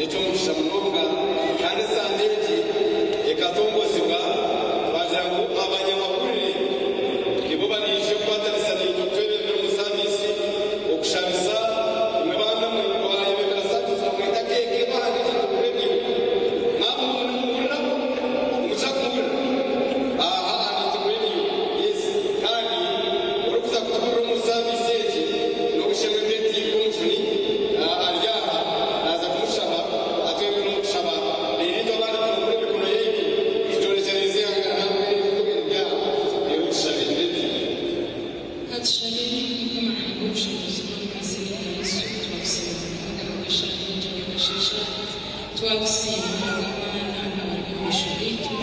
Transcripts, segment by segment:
echo mushamunonga kandi sandeji ekatongozibwa bajangu abanyamahurire nibo banije kwatarisa n'icyo twerebera mu service okushabisa mwe bana mwe kwaye berasaje zamwita keke bana kurebye nabo murina umuchakura aha ni yes kandi urukuza kutabura mu service eje no gushemwe beti kumfuni alyaha naza kumushaba atwebwe no kushaba rero bana kurebye kuno yiki itorejanize angana hamwe n'ibya yushabe beti Hatshari kama hakushikiza mazini ya Yesu twasema kama shisha twasema abana abarimisho bitu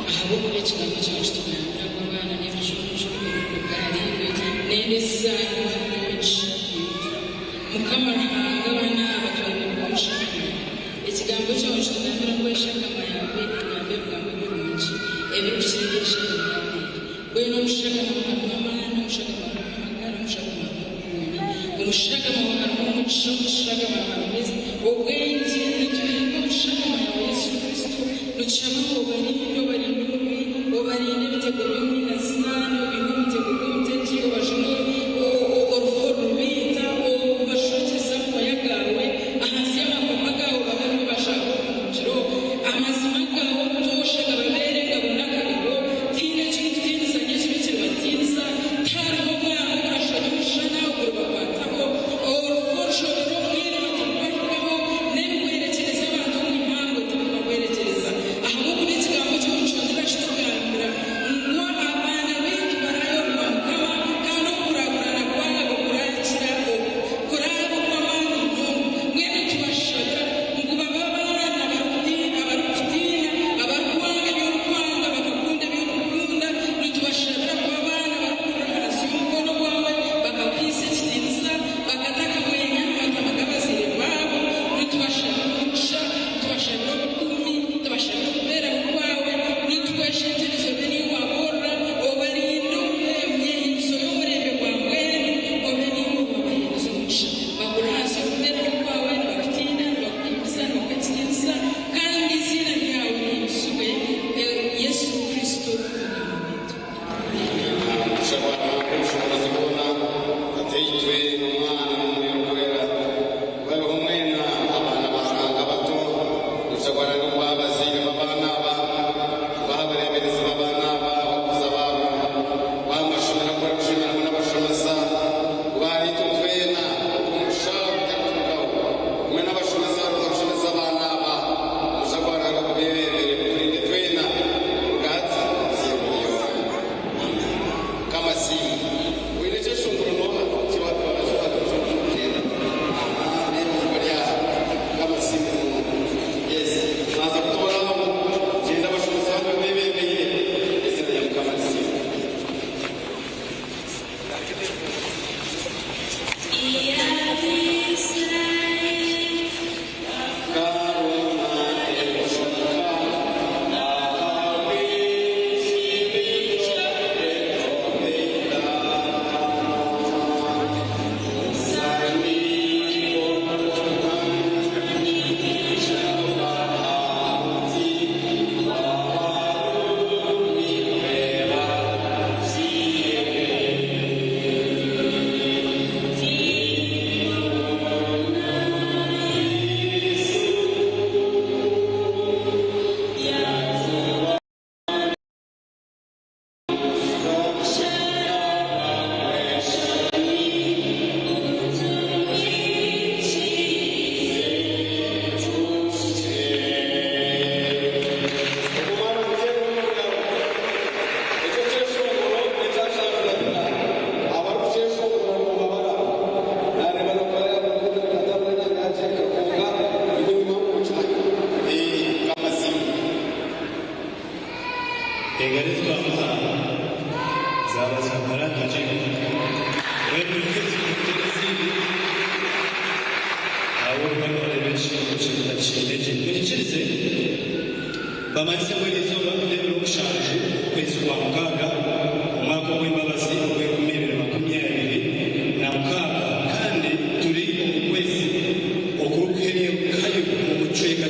ahabukure kigambo cyacu tuganira abana n'ibijunju bwariwe nendeza mukama hanga abana abatwabisha ikigambo cyacu tuganira ko shaka yawe nambe bwamwe burungi ebe bishirisha bwino mushaka n'amana n'umushaka umushaka umuco umushaka amabezi ubwenge n'uturimo umushaka wa Yesu Kristo rucamo ubarinde ubarinde bitegura imina sana bitegura umuteki ubajemo uruforo bita ubashokeza mu yagawe ahasi y'amagoma gawe bagarimo bashaka kumujiro amazima gawe tushaka babere gabona kabiro tine cyitiniza nyinshi batiza tarimo mwana urashaka umushana urubata bamaze kweleza olwakudebera okushanju okwezi kwa mukaaga omwaka w'embabazi ogw'ebibiri na 2026 kandi tuli omu kwezi okuruka kayo mu mucweka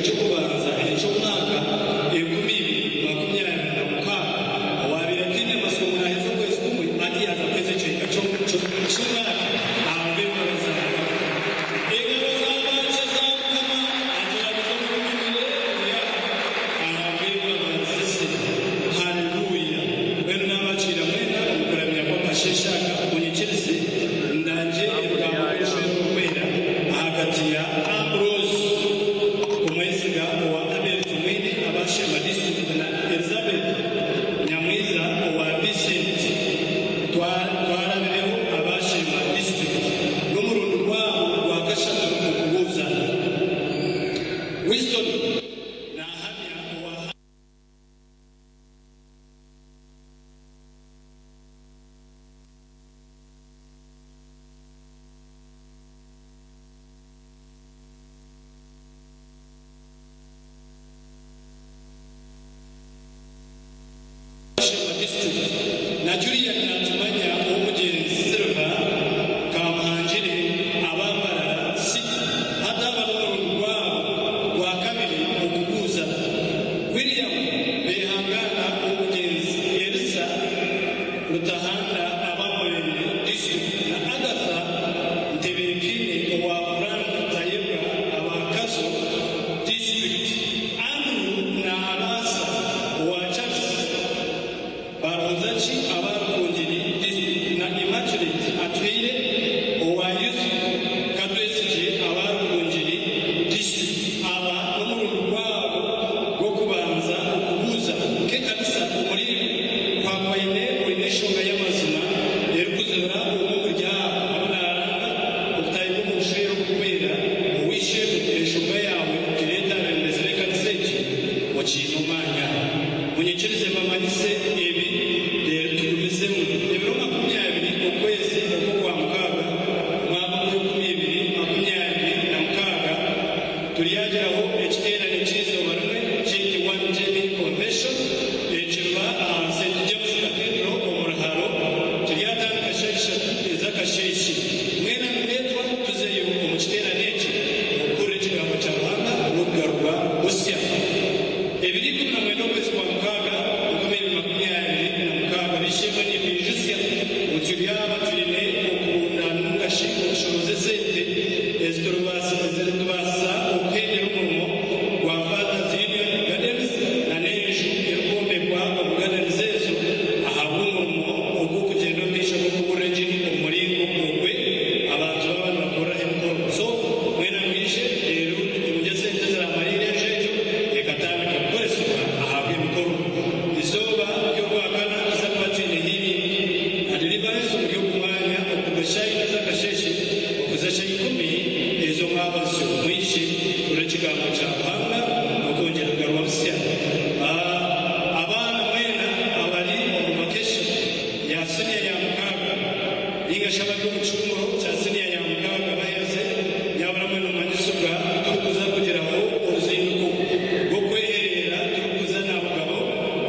twakigishe turakigambo cya buhanga no kongera garwa busya abana mwena abari mu makesha ya senior ya mukaga ingashaba cyo mucumuro cya senior ya mukaga baheze nyabura mwe no manisuga tukuza kugira ngo uruzinduko rwo kweherera tukuza n'abagabo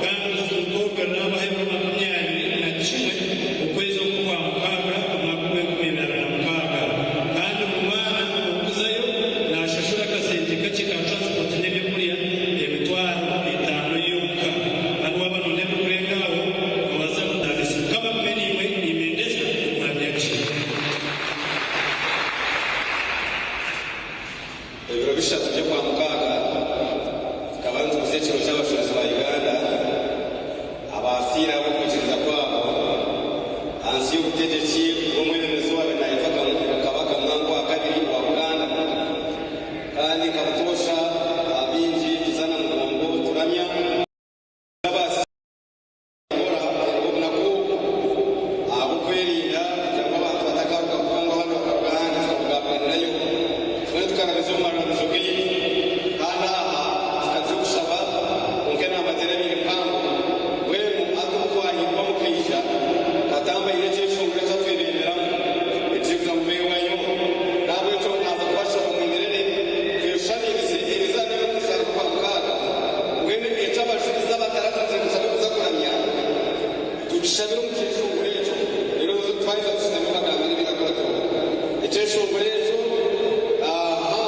kandi uruzinduko n'abahero makumyabiri na kimwe ukwezi kwa mukaga umwaka w'ibihumbi na mukaga kandi mu mwana ukuzayo nashashura akasente kake ka transport n'ibyo kuriya emitwaro itanu y'uka abo abantu ndebe kurengaho babaza kudavisa kama mmeniwe imendeza kuramya kishika ibiro bishatu byo kwa mukaga kabanza kuzeciro cy'abashobozi ba Uganda abafira bo kwinjiriza kwabo hansi y'ubutegetsi bw'umuyobozi wawe na kabaka mwangu wa kabiri wa Uganda kandi kabutosha abinji tuzana mugongo turamya n'abasi bora ubona ko abo kwerinda cyangwa abantu batakaruka kwanga hano bakagana bakagana nayo twe tukarabizo maranazo bw'iyi kandi aha tukazushaba ungena amateremi mpamvu wewe atukwaye mu kayija katamba ile cyesho ngata twirembera ekivuga mu mewayo nabwe cyo naza kwasha mu ngerere kweshabirize ibizane n'ushaka kwa mukaga wene ecabashiza bataratanze gusaba kuzakuramya tugishabira mu cyesho ngurejo rero twaiza tusinema bagambira bigakora cyo icyesho ngurejo aha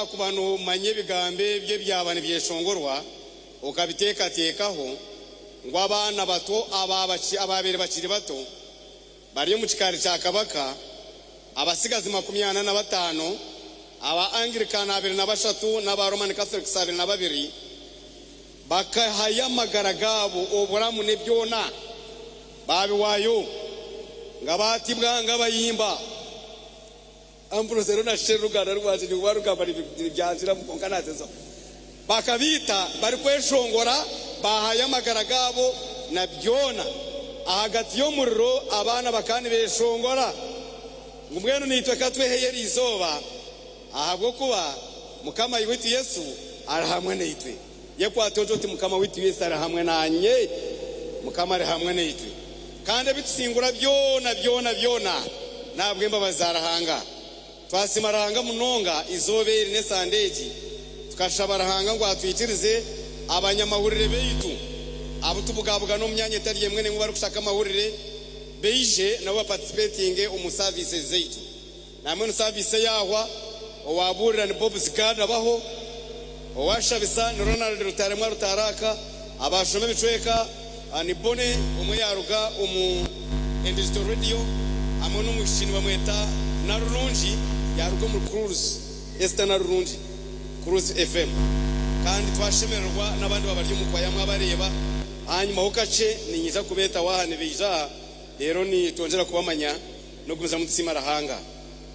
wakubano manye bigambe bye byabane byeshongorwa ukabiteka tekaho ngo abana bato ababere bakiri bato bari mu kikari cya Kabaka abasigazi 25 aba Anglican 23 n'aba Roman Catholic 22 bakahaya magaragabo oburamu nebyona babi wayo ngabati bwanga bayimba ambrosero na sherugana rwaje ni waruka bari byanzira mu konkanatezo bakabita bari kweshongora bahaya magaragabo na byona ahagati yo muriro abana bakani beshongora ngumweno nitwe katweheye izoba ahabwo kuba mukama witu Yesu arahamwe nitwe yekwatoto mukama witu Yesu arahamwe nanye mukama arahamwe nitwe kandi bitsingura byona nabwe mbabazarahanga twasimaranga munonga izobere ne sandeji tukashabarahanga ngo atwitirize abanyamahurire beitu abutubugabuga no myanya tari yemwe ne bari kushaka amahurire beije nabo participating mu services zeitu namwe no service yahwa owaburira ni Bob Zikana baho owashabisa ni Ronald Rutaremwa Rutaraka abashome bicweka ni bone umuyaruga Digital Radio amwe no mushini bamweta na Rurunji yarugo mu Cruise na Rurunji Cruise FM kandi twashemererwa n'abandi babaryo mu kwayamwe abareba hanyuma hokace ni nyiza kubeta wahane beja rero ni tongera kubamanya no guza mutsima rahanga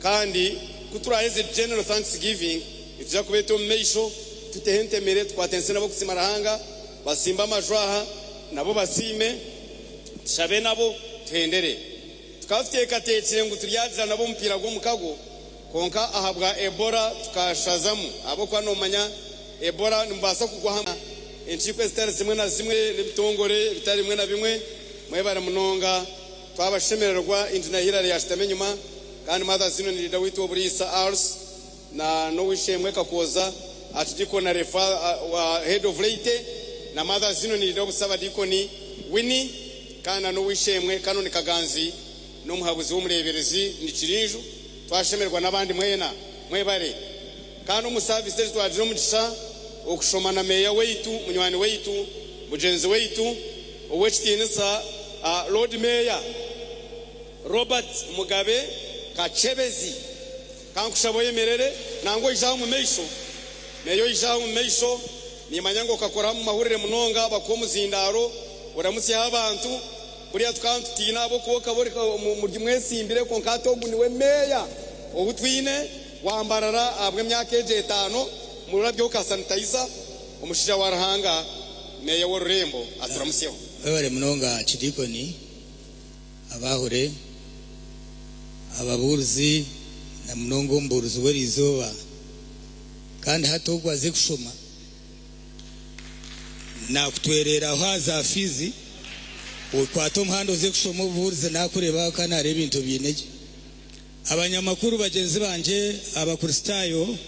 kandi kuturaheze general thanksgiving ituja kubeta ummeisho tutehentemere twatense nabo kusima rahanga basimba amajwaha nabo basime shabe nabo tuhendere tukafiteka tekire ngo turyadira nabo mpira go mukago konka ahabwa Ebola tukashazamu abo kwano manya Ebola nimbasa kugwa enchiko zitari zimwe na zimwe n'ibitongore bitari mwe na bimwe mwebara munonga twabashemererwa indina hirare yashitamenyuma kandi mother zino ni Dawidi oburisa ars na no wishemwe kakoza atudiko na refa wa head of late na mother zino ni dobusaba dikoni wini kana no wishemwe kanoni kaganzi no muhabuzi w'umureberezi ni Kirinju twashemererwa nabandi mwena mwebare kandi mu services twajiro mugisha okushomana meya weitu munywani weitu mujenzi weitu owechtinisa Lord Mayor Robert Mugabe Kachebezi kankushaboye merere nango ijaho mu meisho meyo ijaho mu meisho ni manyango kakora mu mahurire munonga bakomuzindaro uramutse abantu buriya twantutina abo kuoka bori mu mwesimbire konkatogu niwe meya obutwine wambarara abwe myaka 5 murabyo kasanitizer umushija warahanga meya w'Rurembo aturamuseho babare munonga kidikoni abahure ababuruzi na munongo mburuzi werizoba kandi hatogwaze kushoma na kutwerera haza fizi ukwato mhando ze kushoma uburuzi nakureba kana ari ibintu bineje abanyamakuru bagenzi banje abakristayo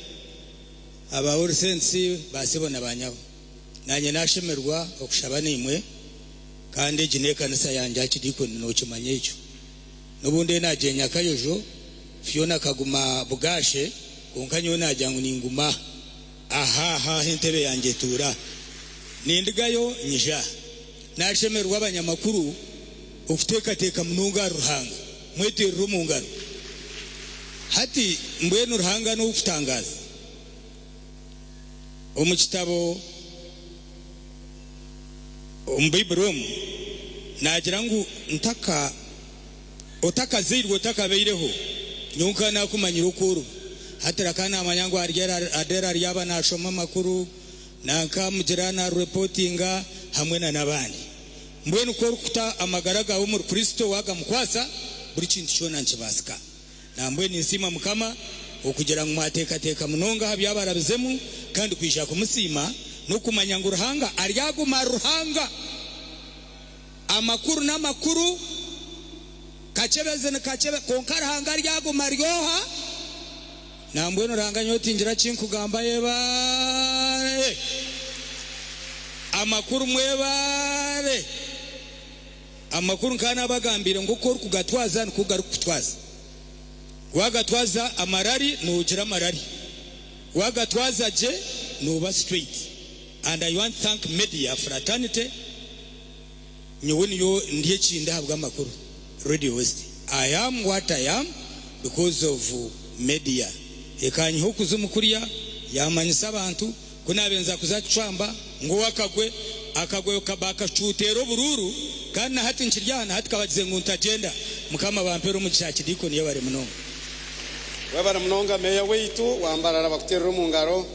abaurisensi basibona banyabo nanye nashemerwa okushaba nimwe kandi jine kanisa yanje akidikoni no kimanye ico nubunde najenya kayojo Fiona kaguma bugashe konkanyo najyangu ninguma aha hentebe yanje tura nindigayo nyija nashemerwa abanyamakuru okuteka mununga ruhanga mwete rumungaro hati mbwenu ruhanga no kutangaza omukitabo ombibrom nagira ngo ntaka otakazirwe takabeireho nyunka nakumanyira ukuru hatira kana amanyango adera ryaba nashoma makuru nanka mujirana reportinga hamwe na nabandi mbwenu ko rukuta amagaraga wo mu Kristo waga mukwasa buri kintu cyona nkibasika nambwe nisima mukama okugira ngo mateka munonga habyabarabizemu kandi kwisha kumusima no kumanya ngo ruhanga aryaguma ruhanga amakuru n'amakuru kachebeze na kachebe konkara hanga ryaguma ryoha nambwe no ranga nyotingira chinkugamba yebare amakuru mwebare amakuru kana bagambire ngo ko kugatwaza nkugaru kutwaza wagatwaza amarari nugira amarari wagatwaza je nuba straight. And I want to thank media fraternity nyewoni yo ndiye chinda habwa makuru Radio West. I am what I am because of media. Ekanyi huku zumukuria yamanyisa abantu kunabenza kuzacwamba ngo wakagwe akagwe kabaka chutero bururu kana hati nchiryana hati kabagize ngo ntagenda mukama bampero mu cyakidiko niyo bare munonga wabara munonga meya weitu wambarara bakutero mu ngaro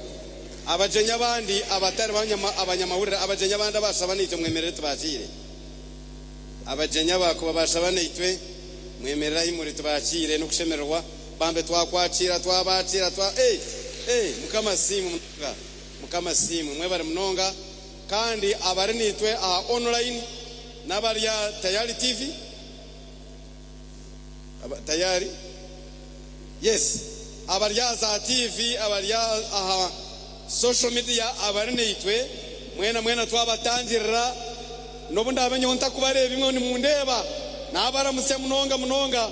abajenya bandi abatari abanyamahurira abajenya bandi abasaba nitwe mwemerere tubakire abajenya bako babasaba nitwe mwemerera imuri tubakire no kushemerwa bambe twakwakira twabakira mukama simu mwebare munonga kandi abari nitwe online n'abarya Tayari TV Tayari yes abarya za TV abarya social media abari nitwe mwena twabatangirira nobundi abanyonta kubareba imwe ni mundeba nabara musya munonga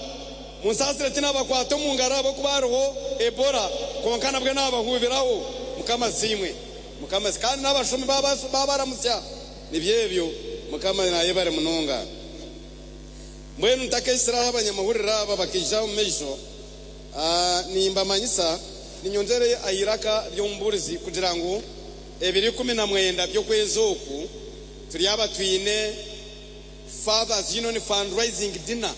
munsasire tina bakwato mungarabo kubaroho Ebola konkana bwe nabahubiraho mukama simwe mukama kandi nabashumi babara musya nibyebyo mukama naye bare munonga mwenu ntakesira abanyamahurira aba bakija mu mejo nimba manyisa ninyonzere ayiraka byomburizi kugira ngo 2019 byo kwezoku turi abatwine Fathers Union fundraising dinner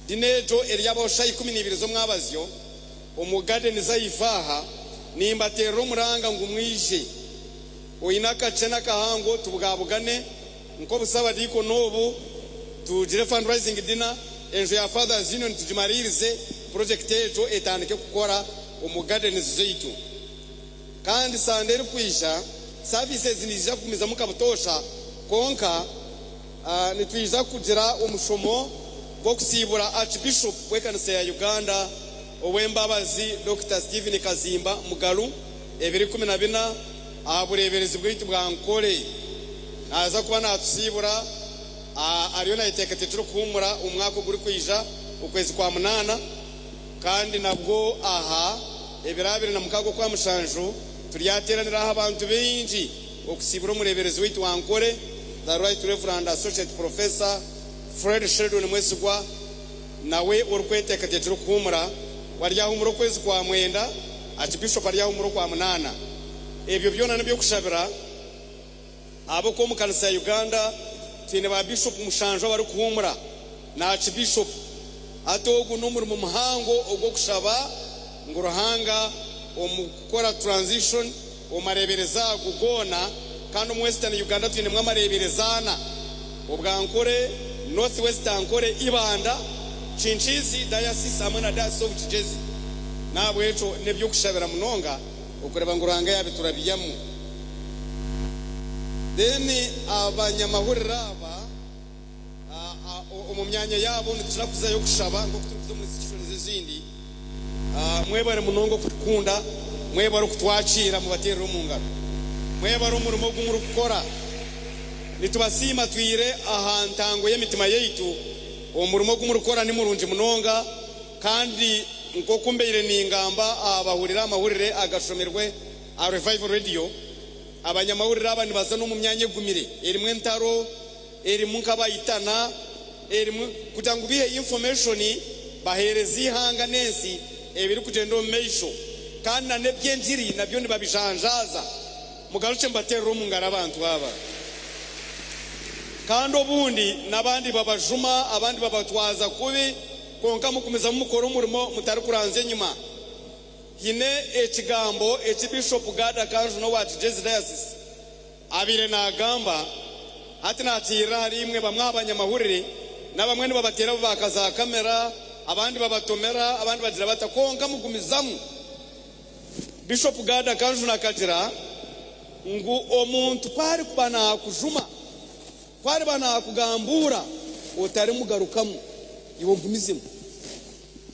dineto eryabo shayi 12 zo mwabazyo omugade nizayifaha nimba tero muranga ngumwije oyinaka cena kahango tubugabugane nko busaba diko nobu tujire fundraising dinner enjo ya Fathers Union tujimaririze project ejo etandike kukora omugade nizizitu kandi sanderi kwisha services nizija kumiza mukabutosha konka nitwiza kugira umushomo bwo kusibura Archbishop wekanise ya Uganda owembabazi Dr. Stephen Kazimba Mugalu 2014 abureberezi bw'itu bwa nkore aza kuba natusibura ariyo na itekete turi kumura umwaka guri kwija ukwezi kwa munana kandi nabwo ebirabire na mukago kwa mushanju turiyateranira abantu benji okusibura umureberezi w'itu wa nkore the right reverend associate professor Fred Sheldon Mwesigwa nawe urukwetekete turi kumura waryaho umuro kwezi kwa mwenda Archbishop aryaho umuro kwa munana ebyo byona nibyo kushabira abo ko mukanisa ya Uganda tine ba bishop mushanjo bari kuhumura na Archbishop atogu numurimo muhango ogwo kushaba nguruhanga omukora transition omarebereza gugona kandi mu Western Uganda tine mwamareberezana obwankore North Western Kore ibanda Chinchizi diocese amana diocese of Jezi nabo echo nebyo kushabira munonga ukureba nguranga yabe turabiyamu deni abanyamahurira aba omumyanya yabo nitira kuzayo kushaba ngo kutukuza mu institutions zindi mwebare munongo kukunda mwebare kutwakira mu batero mu ngaro mwebare umurimo gw'umuru gukora nitubasima twire ahantango y'emitima yeitu umurimo gw'umuru gukora ni murunji munonga kandi nko kumbeire ningamba abahurira amahurire agashomerwe a Revival Radio abanyamahurira abandi baza no mu myanya gumire erimwe ntaro erimu kabayitana erimu kutangu bihe information baherezi hanga nensi ebiri kugendo meisho kandi na nebyenjiri nabyo nibabijanjaza mugaruce mbatero mu ngara abantu aba kandi obundi nabandi babajuma abandi babatwaza kubi konka mukomeza mukora umurimo mutari kuranze nyuma hine ekigambo Bishop Gada Kanju no wati Jezi Diocese abire nagamba ati natira rimwe bamwe abanyamahurire nabamwe nibabatera bakaza kamera abandi babatomera abandi bagira batakonka mugumizamu Bishop Gada Kanju nakatira ngu omuntu pari kubana kujuma pari bana kugambura utari mugarukamu iwo gumizimu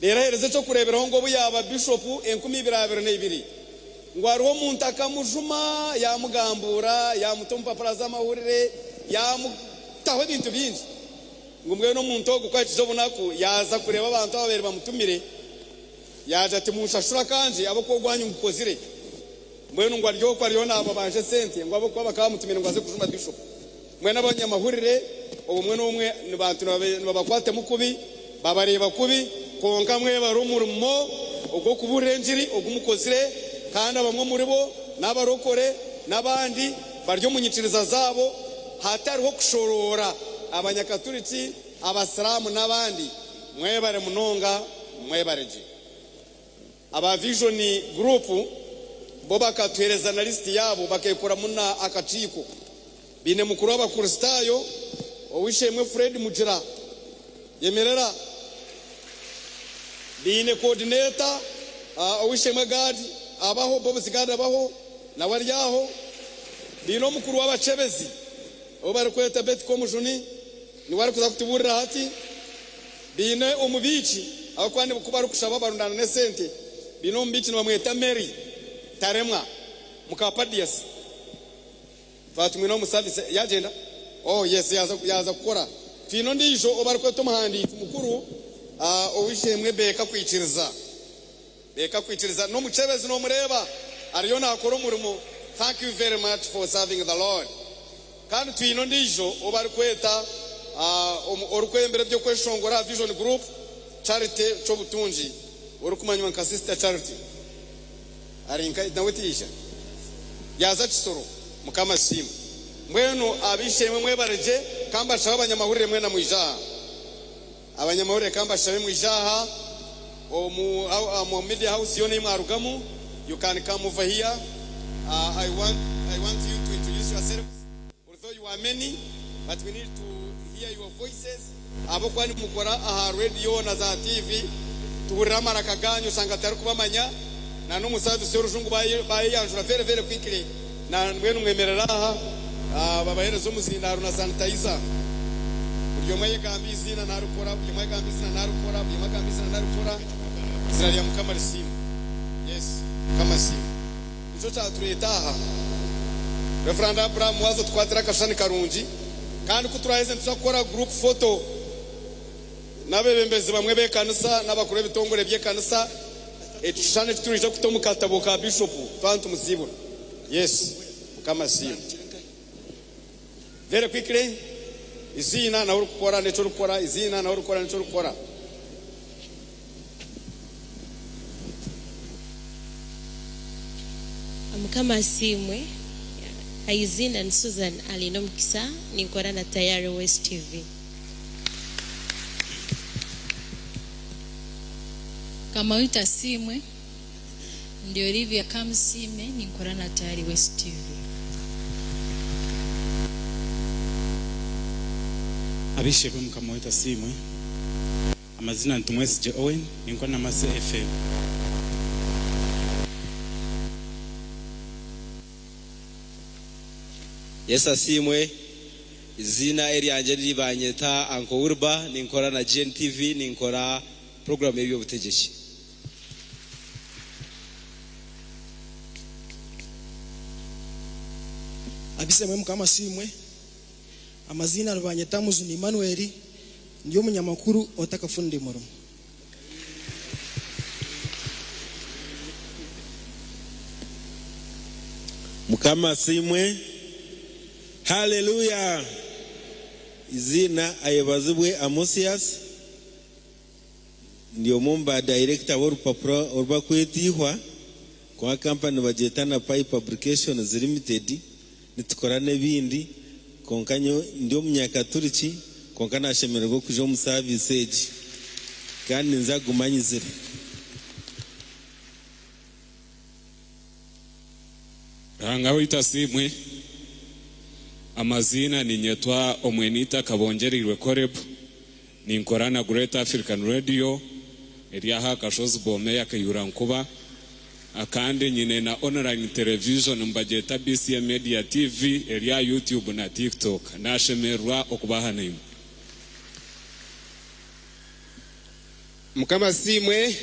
lera hereze cyo kureberaho ngo buyaba Bishop 2022 ngo ariho muntu akamujuma yamugambura yamutompa paraza mahurire yamutaho ibintu bingi ngo mwe no muntu ogukwakizo bunako yaza kureba abantu ababere bamutumire yaje ati munshashura kanje abo ko gwanyu ngukozire mwenu ngo aryo ko ariyo nabo banje sente ngo abo ko bakamutumira ngo aze kujuma bishop mwena abanyamahurire ubu mwe n'umwe ni bantu babakwate mukubi babareba kubi konka mwe barumurimo ugo kuburenjiri ogumukozire kandi abamwe muri bo n'abarokore n'abandi baryo munyiciriza zabo hatariho kushorora abanyakatoliki abasiramu n'abandi mwebare munonga mwebareje aba vision group bo bakatwereza na list yabo bakekora muna akaciko bine mukuru w'abakristayo owishemwe Fred Mujira yemerera bine coordinator owishemwe Gadi abaho Bob Sigada abaho na waryaho bino mukuru w'abacebezi obari kweta Betcom Juni ni wari kuza kutuburira hati bine umubici abakwandi kubaru kushaba barundana ne sente bino mbici no bamweta Mary Taremwa mukapadias Fatumino musavise yagenda oh yes yaza gukora fino ndijo obari kweta umuhandi mukuru owishemwe Beka kwiciriza no mucebezi no mureba ariyo nakora umurimo. Thank you very much for serving the Lord. Kandi twino ndijo obari kweta orukwembere byo kweshongora vision group charity cyo butunji orukumanywa nka sister charity arinka nawetisha yaza kisoro mukama simu mweno abishemwe mwebareje kamba shaba abanyamahurire mwena muijaha abanyamahurire kamba shabe muijaha mu media house yone mwarugamu. You can come over here. I want you to introduce yourselves. Although you are many, but we need to hear your voices. Abo kwani mukora aha radio na za TV turamara kaganyo sangatari kubamanya na n'umusaza serujungu baye yanjura very quickly na mwenu mwemerera aha babahereza umuzindaro na sanitizer buryo mwe gambizi na narukora buryo mwe gambizi na narukora buryo mwe gambizi na narukora Israeli mukama risimu. Yes, kama simu nico cyatuyitaha Reverend Abraham wazo twatira kashani karungi kandi kuturaheze ntuzakora group photo nabebembezi bamwe bekanisa n'abakuru bitongore byekanisa ekishane turije kutomukatabo ka bishop twantu musibura. Yes, kama simu very quickly izina na urukora neco rukora izina na urukora neco rukora. Kama simwe Aizina and Susan Alinomkisa nikora na Tayari West TV. Kama wita simwe ndio Olivia Kamsime nikora na Tayari West TV. Abishebe mukama wita simwe amazina ntumwese je Owen nikora na Mase FM. Yesa simwe izina erianje libanyeta Uncle Urba ninkora na Gen TV ninkora program y'ibyo butegeshi. Abisemwe mukama simwe amazina rubanyeta Muzuni Emmanuel ndiyo munyamakuru otakafunde moro. Mukama simwe Hallelujah. Izina ayebazibwe Amosias ndiyo mumba director w'urupapuro urba kwetihwa kwa company bajetana Pai Publications Limited nitukora nebindi konkanyo ndiyo munyakatoliki konkana ashemererwa kujo mu service age kandi nzagumanyizira. Ranga wita simwe amazina ni nyetwa Omwenita Kabongerirwe Koreb ninkora na Great African Radio eriaha kashozi bome yakayura nkuba akande nyine na online television mbajeta BCM Media TV eria YouTube na TikTok nashemerwa okubahana mukama simwe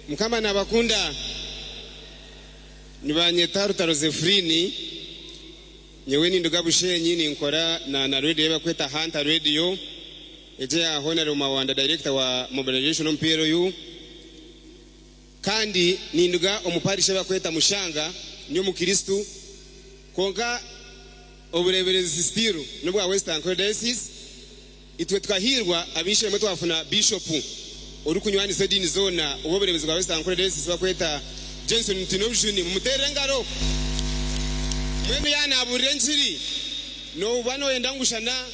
mukama nabakunda nibanyeta Rutaro Zefrini nyewe ni nduga bushenyi ninkora na radio yabakweta Hunter Radio eje ya Honorable Mawanda director wa mobilization MPRU kandi ninduga omuparisha bakweta mushanga nyo mukristo konka obureberezi stiru nubwa Western Diocese itwe twahirwa abishemwe twafuna bishop uri kunywani sedini zona ubureberezi bwa Western Diocese bakweta Johnson Ntinobjuni mumutere ngaro mwene yana aburire njiri no bano yenda ngushana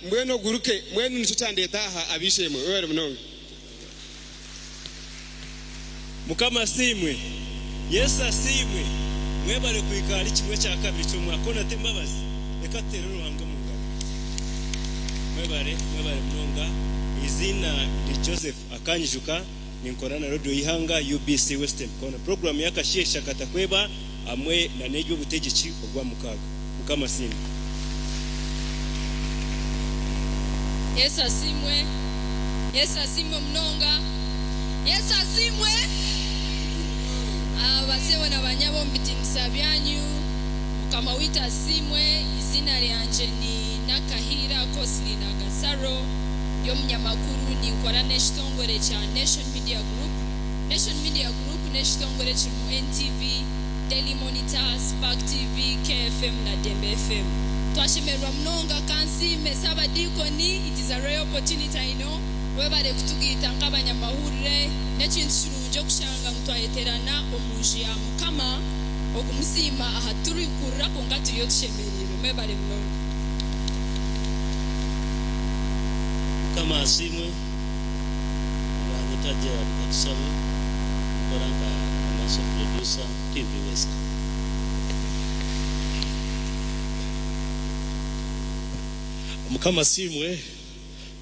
mweno guruke mwenu nico cyandetaha abishemwe were munonga mukama simwe Yesu asimwe mwebare kwikara kimwe cya kabiri cyo mwakona tembabazi reka terero ruhanga mungabo mwebare munonga izina ndi Joseph Akanyijuka ninkorana radio ihanga UBC Western Corner program yakashesha katakweba amwe na nejo butegeki ogwa mukaga mukama simwe Yesu asimwe mnonga Yesu asimwe abasewe na banyabo mbitinisa byanyu mukama wita asimwe izina lyanje ni Nakahira Kosli na Gasaro yo mnyamakuru ni nkora n'ekitongole kya Nation Media Group n'ekitongole kimu NTV Daily Monitor Spark TV KFM na Dembe FM twashemerwa mnonga kansi mesaba dikoni it is a rare opportunity I know webare kutugita nk'abanyamahurire n'ekintu kirunje kushanga mutwayeterana omunji ya mukama okumusima aha turi kurra konka turiyo tushemererwe mwebare mnonga kama asimwe wanitaje atusaba koranga maso producer TV West mukama simwe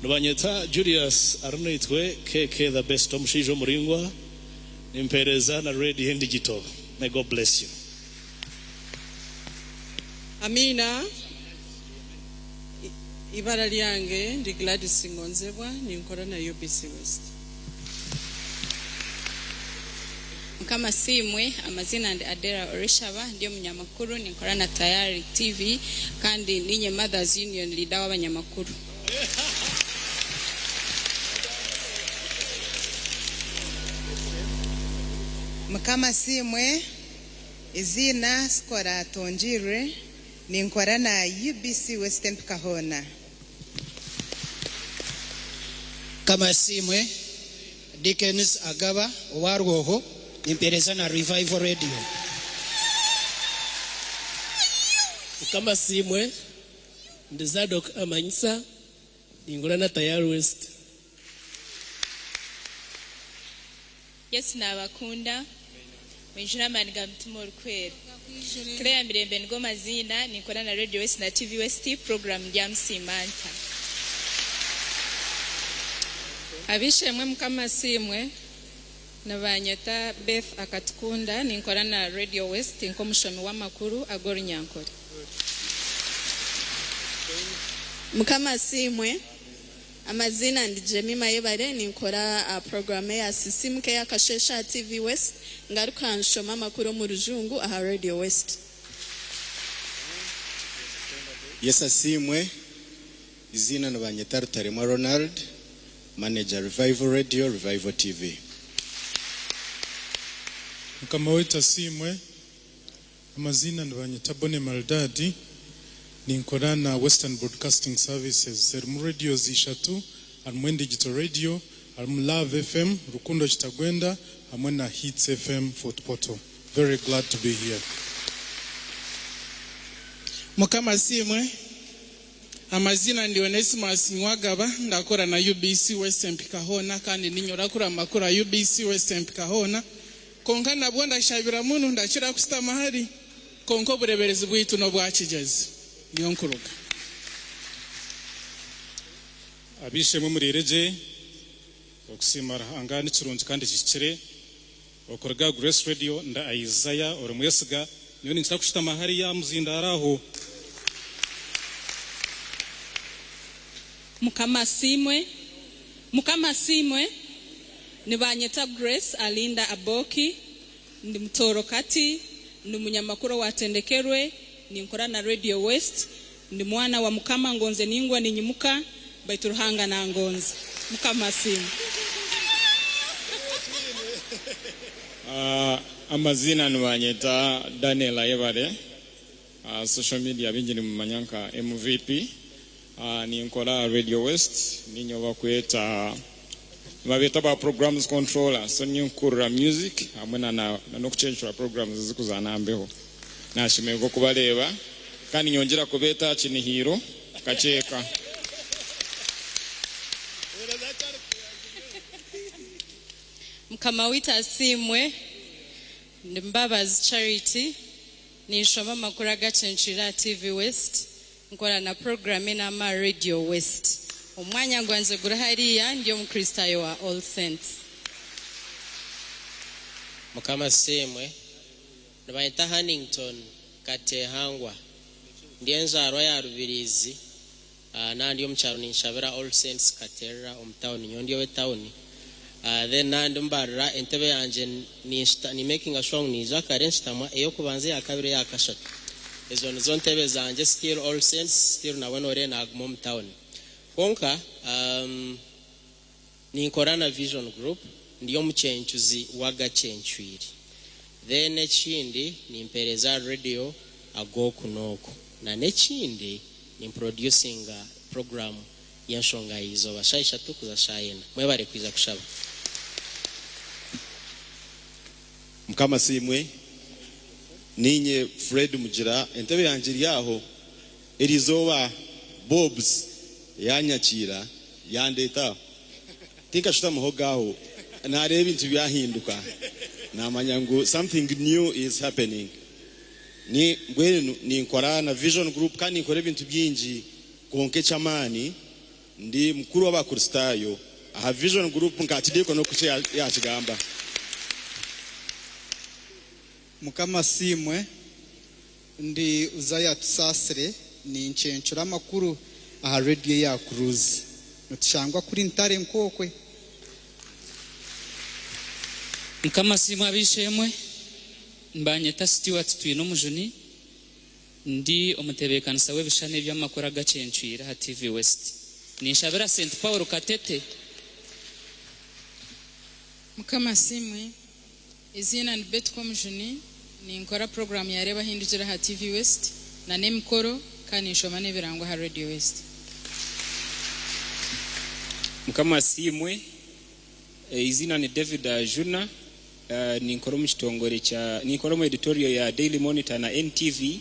nubanyeta Julius Arnoitwe KK the best omushijo muringwa nimpereza na radio digital. May God bless you. Amina. Ibara lyange ndi Gladys Ngonzebwa ninkora na UBC West. Mukama simwe amazina ndi Adera Orishaba ndiyo munyamakuru ninkora na Tayari TV kandi ninye Mothers Union leader w'abanyamakuru. Mukama simwe izina skora tonjire ninkora na UBC Western Kahona. Kama simwe Dickens Agaba Warwoho nimpereza na Revival Radio. Kama simwe Ndizadok Amanyisa ningora na Tayari West. Yesu nabakunda mwijura maniga mtima urukwera Claire Mirembe ngo mazina nikora na Radio West na TV West program ya Msimanta. Abishemwe mukama simwe nabanyeta Beth Akatukunda ninkora na Radio West nko mushomi w'amakuru Agori Nyankore. Mukama simwe amazina ndi Jemima Yebare ninkora program ya Sisimke ya Kashesha TV West ngaruka nshoma makuru mu rujungu aha Radio West. Yesa simwe izina nabanyeta Rutarema Ronald manager Revival Radio Revival TV. Mukama weta simwe amazina nabanyeta Bone Maldadi ninkora na Western Broadcasting Services mu radio zishatu almu digital radio almu Love FM Rukundo Kitagwenda amwe na Hits FM Fort Portal. Very glad to be here. Mukama simwe amazina ndi Onesimus Nwagaba ndakora na UBC Western Kahona kandi ninyora kura makuru UBC Western Kahona konka nabwo ndashabira muntu ndakira kusita mahari konko bureberezi bwitu no bwakigeze niyo nkuruga. Abishemwe murireje okusimara angani kirungi kandi kikire okorga Grace Radio nda Isaiah orumwesiga niyo ninza kushita mahari ya muzinda araho. Mukama simwe nibanyeta Grace Alinda Aboki ndi mtoro kati ndi munyamakuru watendekerwe ninkora na Radio West ndi mwana wa mukama ngonze ningwa ninyimuka baituruhanga na ngonze mukama simwe Amazina nubanyeta Daniel Ayebare. Social media binjini mumanyanka MVP. Ninkola Radio West. Ninyo bakweta babeta ba programs controller. So ninkura music. Amwena na nokuchenjura programs zikuzana ambeho. Nashimego kubaleba. Kandi nyongera kubeta chini hero. Kacheka. Mkamawita Simwe Mbabazi Charity Nishoma makura gachenchira TV West nkora na program na Radio West umwanya ngwanze gurahariya ndio mkristayo wa All Saints. Mukama Simwe Nabayita Huntington Katehangwa ndienzarwa ya Rubirizi na ndio mcharo nishabira All Saints Katera omtown ndio we town. Then nandumbarra entebe yanje ni making a strong ni zakare stama eyo kubanze yakabire yakashatu ezo nizo ntebe zanje still All Saints still na wenore na Agmom town konka ni Korana Vision Group ndiyo mchenchuzi waga chenchwiri then ekindi ni mpereza radio agoku noko na nekindi ni producing program yanshonga hizo bashaisha tukuza shayena mwebare kwiza kushaba. Mukama Simwe ninye Fred Mugira entebe yanjiri yaho erizoba Bobs yanyakira yandeta tinka shuta muhogaho nareba ibintu byahinduka namanyango something new is happening ni ngwenu ni nkora na Vision Group kandi nkora ibintu byinji konke chamani ndi mkuru w'abakristayo aha Vision Group nkatideko no kuche ya kigamba. Mukama Simwe ndi uzaya tusasire ni nchenchura makuru aha radio ya Cruise nutushangwa kuri ntare nkokwe. Mukama Simwe abishemwe mbanyeta Stewart Twino mujuni ndi omutebekanisa w'ebishane by'amakuru agachenchwira ha TV West nishabira St Paul Katete. Mukama Simwe izina ni Betko mujuni ni nkora program ya reba hindujira ha TV West na nemkoro kandi nshoma nebirangwa ha Radio West. Mukama Simwe izina ni David Ajuna ni nkora mu kitongore cha ni nkora mu editorial ya Daily Monitor na NTV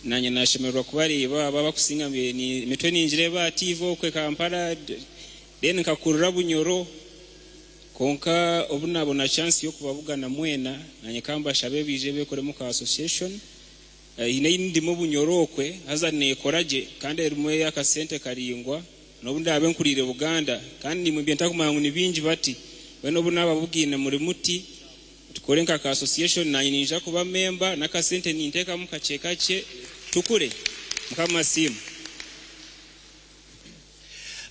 nanye nashemerwa kubareba baba kusinga ni mitwe ninjireba TV kwe Kampala then nkakurura Bunyoro konka obunabona chance yo kubavugana mwena nanye kamba shabe bije bekore mu association ine ndi mu Bunyorokwe haza nekoraje kandi erimwe yakasente karingwa nobunda abenkurire Buganda kandi mu byenta kumangu ni binji bati beno bunaba bugine muri muti tukore nka association nanye ninja kuba member nakasente ninteka mu kachekache tukure. Mukama Simwe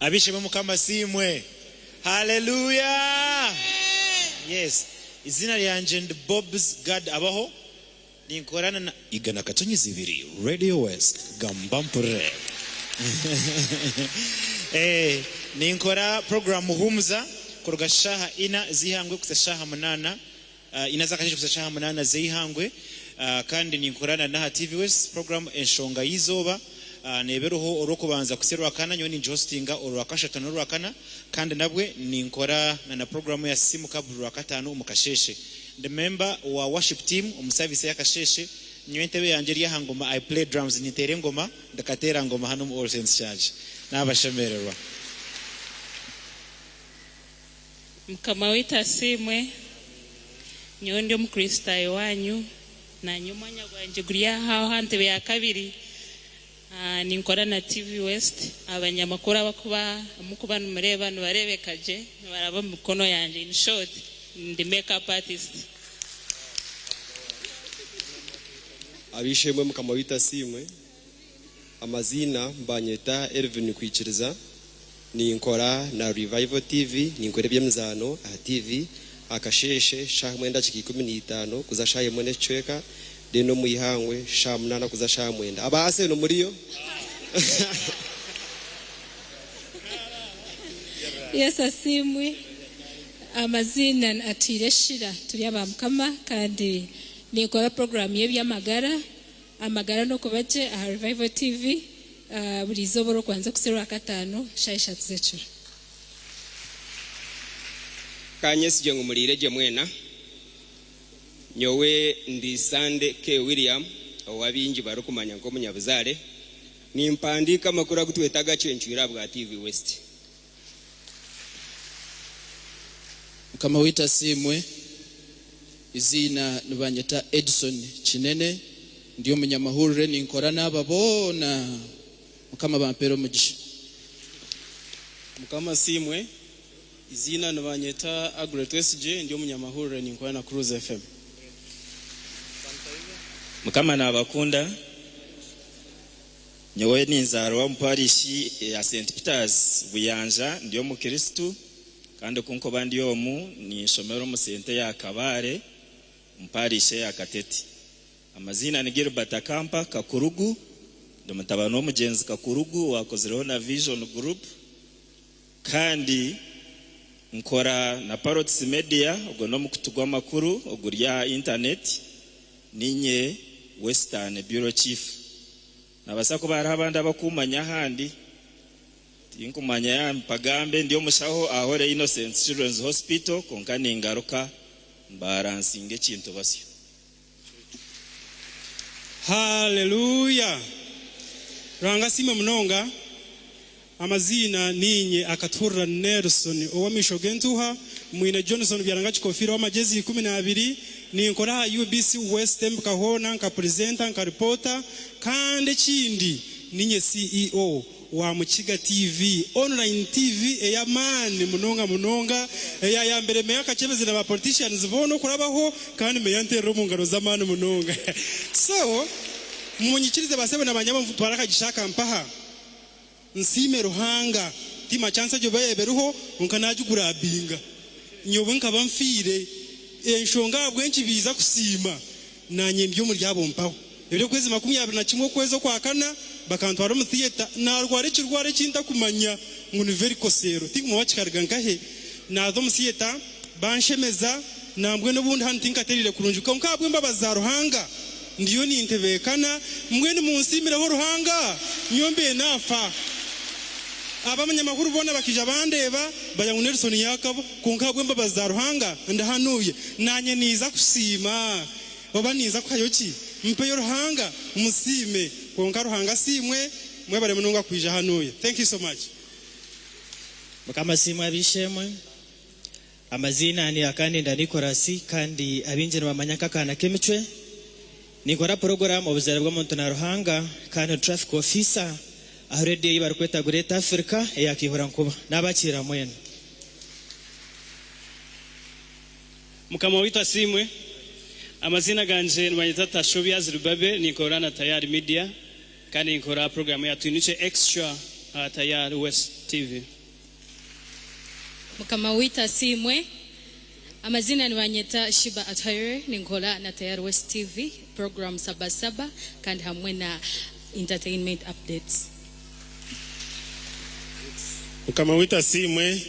abisheme Mukama Simwe hallelujah. Yes, izina lyanje ndi Bobs God abaho ninkorana na igana katonyi zibiri Radio West Gambampure ninkora program humza kuruga shaha ina zihangwe kusashaha munana inaza kashije kusashaha munana zihangwe kandi ninkorana na TV West program enshonga yizoba neberuho orokubanza kuserwa kana nyoni hostinga orwakashata norwakana kandi nabwe ninkora na program ya simu kaburu wakatano umukasheshe the member wa worship team umuservice yakasheshe nyentebe yanje ryahangoma I play drums nitere ngoma ndakatera ngoma hano mu All Saints Church nabashemererwa. Mkamawita Simwe nyondo mkristayo wanyu na nyumanya gwanje guriya haho hantebe ya kabiri ninkora na TV West abanyamakuru abakuba mukuba numureba nubarebekaje baraba mukono yanje in short ndi makeup artist. Abishemwe Mukamawita Simwe amazina mbanyeta Elvin Kwikiriza ninkora na Revival TV ninkore byemzano a TV akasheshe sha mwenda chiki 15 kuza shaye mwene chweka deno muihangwe sha munana kuza sha mwenda abase no muriyo. Yes Asimwe amazina atireshira turi abamukama kandi nikora program y'ebyamagara amagara no kubaje aha Revival TV buri zoboro kwanza kusera 5 shaisha tuzecura kanyesi jengo mulireje mwena nyowe ndi Sande K William owabinji barukumanya ngo munyabuzare nimpandika makuru gutwetaga cenchwira bwa TV West kama wita simwe izina nibanyeta Edson Chinene ndiyo munyamahurire ninkora nababona mukama bampero mugisha mukama simwe izina nibanyeta Agret SJ ndiyo munyamahurire ninkora na Cruise FM mukama nabakunda nyowe ninzaro wa mparishi ya St Peters Buyanja ndiyo mukristo kandi kunko bandi yomu ni shomero mu sente ya Kabare mparishe ya Kateti amazina ni Gilbert Akampa Kakurugu ndo mutabano mugenzi Kakurugu wakozereho na Vision Group kandi nkora na Parrots Media ubwo no mukutugwa makuru ogurya internet ninye Western Bureau Chief nabasako barabandi abakumanya handi tinkumanya ya mpagambe ndiyo mushaho ahore Innocent Children's Hospital konkani ngaruka baransinge kintu basyo. Hallelujah. Ranga sima mnonga amazina ninye akatura Nelson owamisho gentuha mwine Johnson byaranga chikofiro amajezi 12 ni nkora UBC West Kahona nka presenter nka reporter kandi kindi ninye CEO wa Mukiga TV online TV eya man munonga eya ya mbere meya kachebeze na politicians bono kurabaho kandi meya ntero mu ngaro zamana munonga so munyikirize basebe nabanyama mutwaraka gishaka mpaha nsime ruhanga tima chance jo bayeberuho unkanajugura binga nyobo nkaba mfire enshonga bwenki biza kusima nanye mbyo muri yabo mpaho ebyo kwezi 21 kwezi kwa kana bakantwara mu theater narware kirware kinta kumanya ngunu very kosero tikmo wachikarga nkahe nazo mu theater banshemeza nambwe no bundi hantu tinkaterire kurunjuka nkabwe mbabaza ruhanga ndiyo ni intebekana mwene munsimiraho ruhanga nyombe nafa abamenyamakuru bona bakija bandeba baya ngo Nelson yakabo kunkabwe mbabaza ruhanga ndahanuye nanye niza kusima baba niza kwayoki mpeyo ruhanga musime konka ruhanga simwe mwe bare mununga kwija hanuye. Thank you so much. Mukama simwe abishemwe amazina ni akandi ndanikorasi kandi abinjira bamanyaka kana kemicwe nikora program obuzere bwo muntu na ruhanga kandi traffic officer already yibarukweta Great Africa yakihora nkuba nabakira mwene mukama wita simwe amazina ganje nibanyita Tashobiya Zirubabe nikora na Tayari Media kandi nikora program ya Twiniche Extra Tayari West TV mukama wita simwe amazina nibanyita Shiba Attire nikora na Tayari West TV program sabasaba kandi hamwe na entertainment updates mukama wita simwe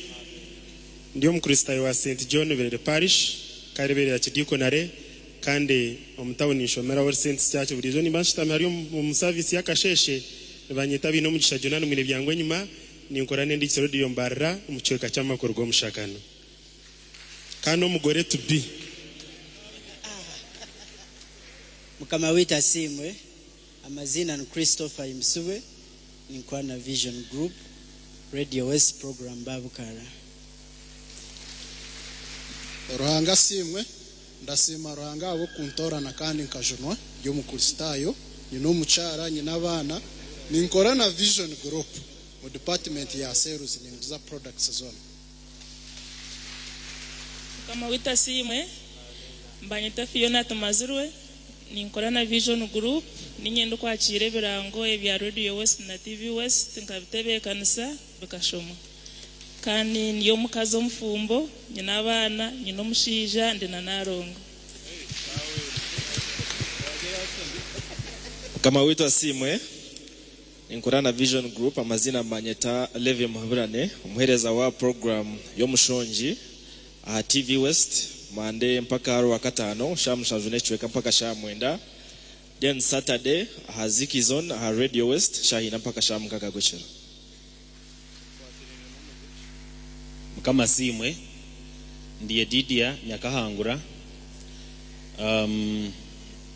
ndiyo mkristo wa St John Verde Parish karebere ya Kidikonare kandi omutawuni shomera wa St Church burizo nibanshitame hari mu service yakasheshe banyita bino mugisha Jonani mwine byangwe nyuma ninkorane ndi radio mbarra umucweka cy'amakuru go mushakano kandi umugore to be mukama wita simwe amazina ni Christopher Imsuwe ninkwa na Vision Group Radio West program babukara ruhanga simwe ndasima ruhanga abo kuntorana kandi nkajunwa yo mukuristayo nyino mucara nyina abana ninkora na Vision Group mu department ya sales n'inguza products zone kama wita simwe mbanyita Fiona Tomazurwe ninkora na Vision Group ninyendo kwakire birango ebya Radio West na TV West nkabitebe kanisa bikashoma kandi niyo mukazo omufumbo nyina abana nyino mushija ndina narongo kama wita simwe ninkora na Vision Group amazina manyeta Levi Muhabirane umuhereza wa program yo mushonji aha TV West Monday mpaka haro wakatano shamushanju nechweka mpaka shamwenda. Then Saturday aha Ziki Zone aha Radio West shahina mpaka shamkaka gochera. Kama simwe ndiye Didia Nyakahangura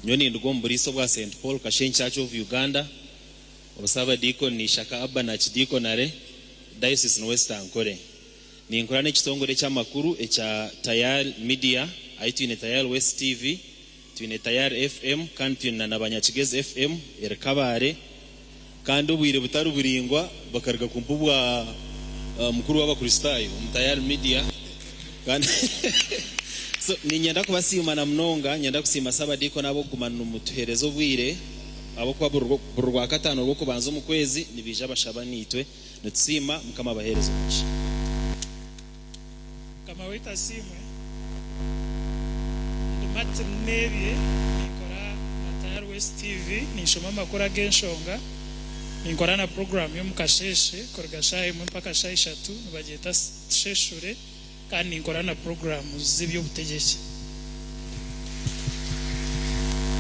nyoni ndugomburiso bwa St Paul Kashen Church of Uganda obusaba diko ni shaka abba na chidiko nare Diocese in West Ankole ni nkorane kitongore cy'amakuru echa Tayal Media aitwine Tayal West TV twine Tayal FM kandi twine nabanyakigeze FM erekabare kandi ubwire butari buringwa bakarga kumpubwa mukuru w'abakristayo Tayal Media kandi so ninyenda kubasima na mnonga nyenda kusima sabadiko nabo gumana umutuherezo bwire abo kwa burwa katano rwo kubanza mu kwezi nibije abashabanitwe nutsima mukama baherezo muci kama wita simwe ndumate nebye nikora na Tayal West TV nishoma makuru genshonga nikora na program yo mukasheshe korgashaye mpaka shayishatu nibageta sheshure kandi nikora na program zibyo butegeje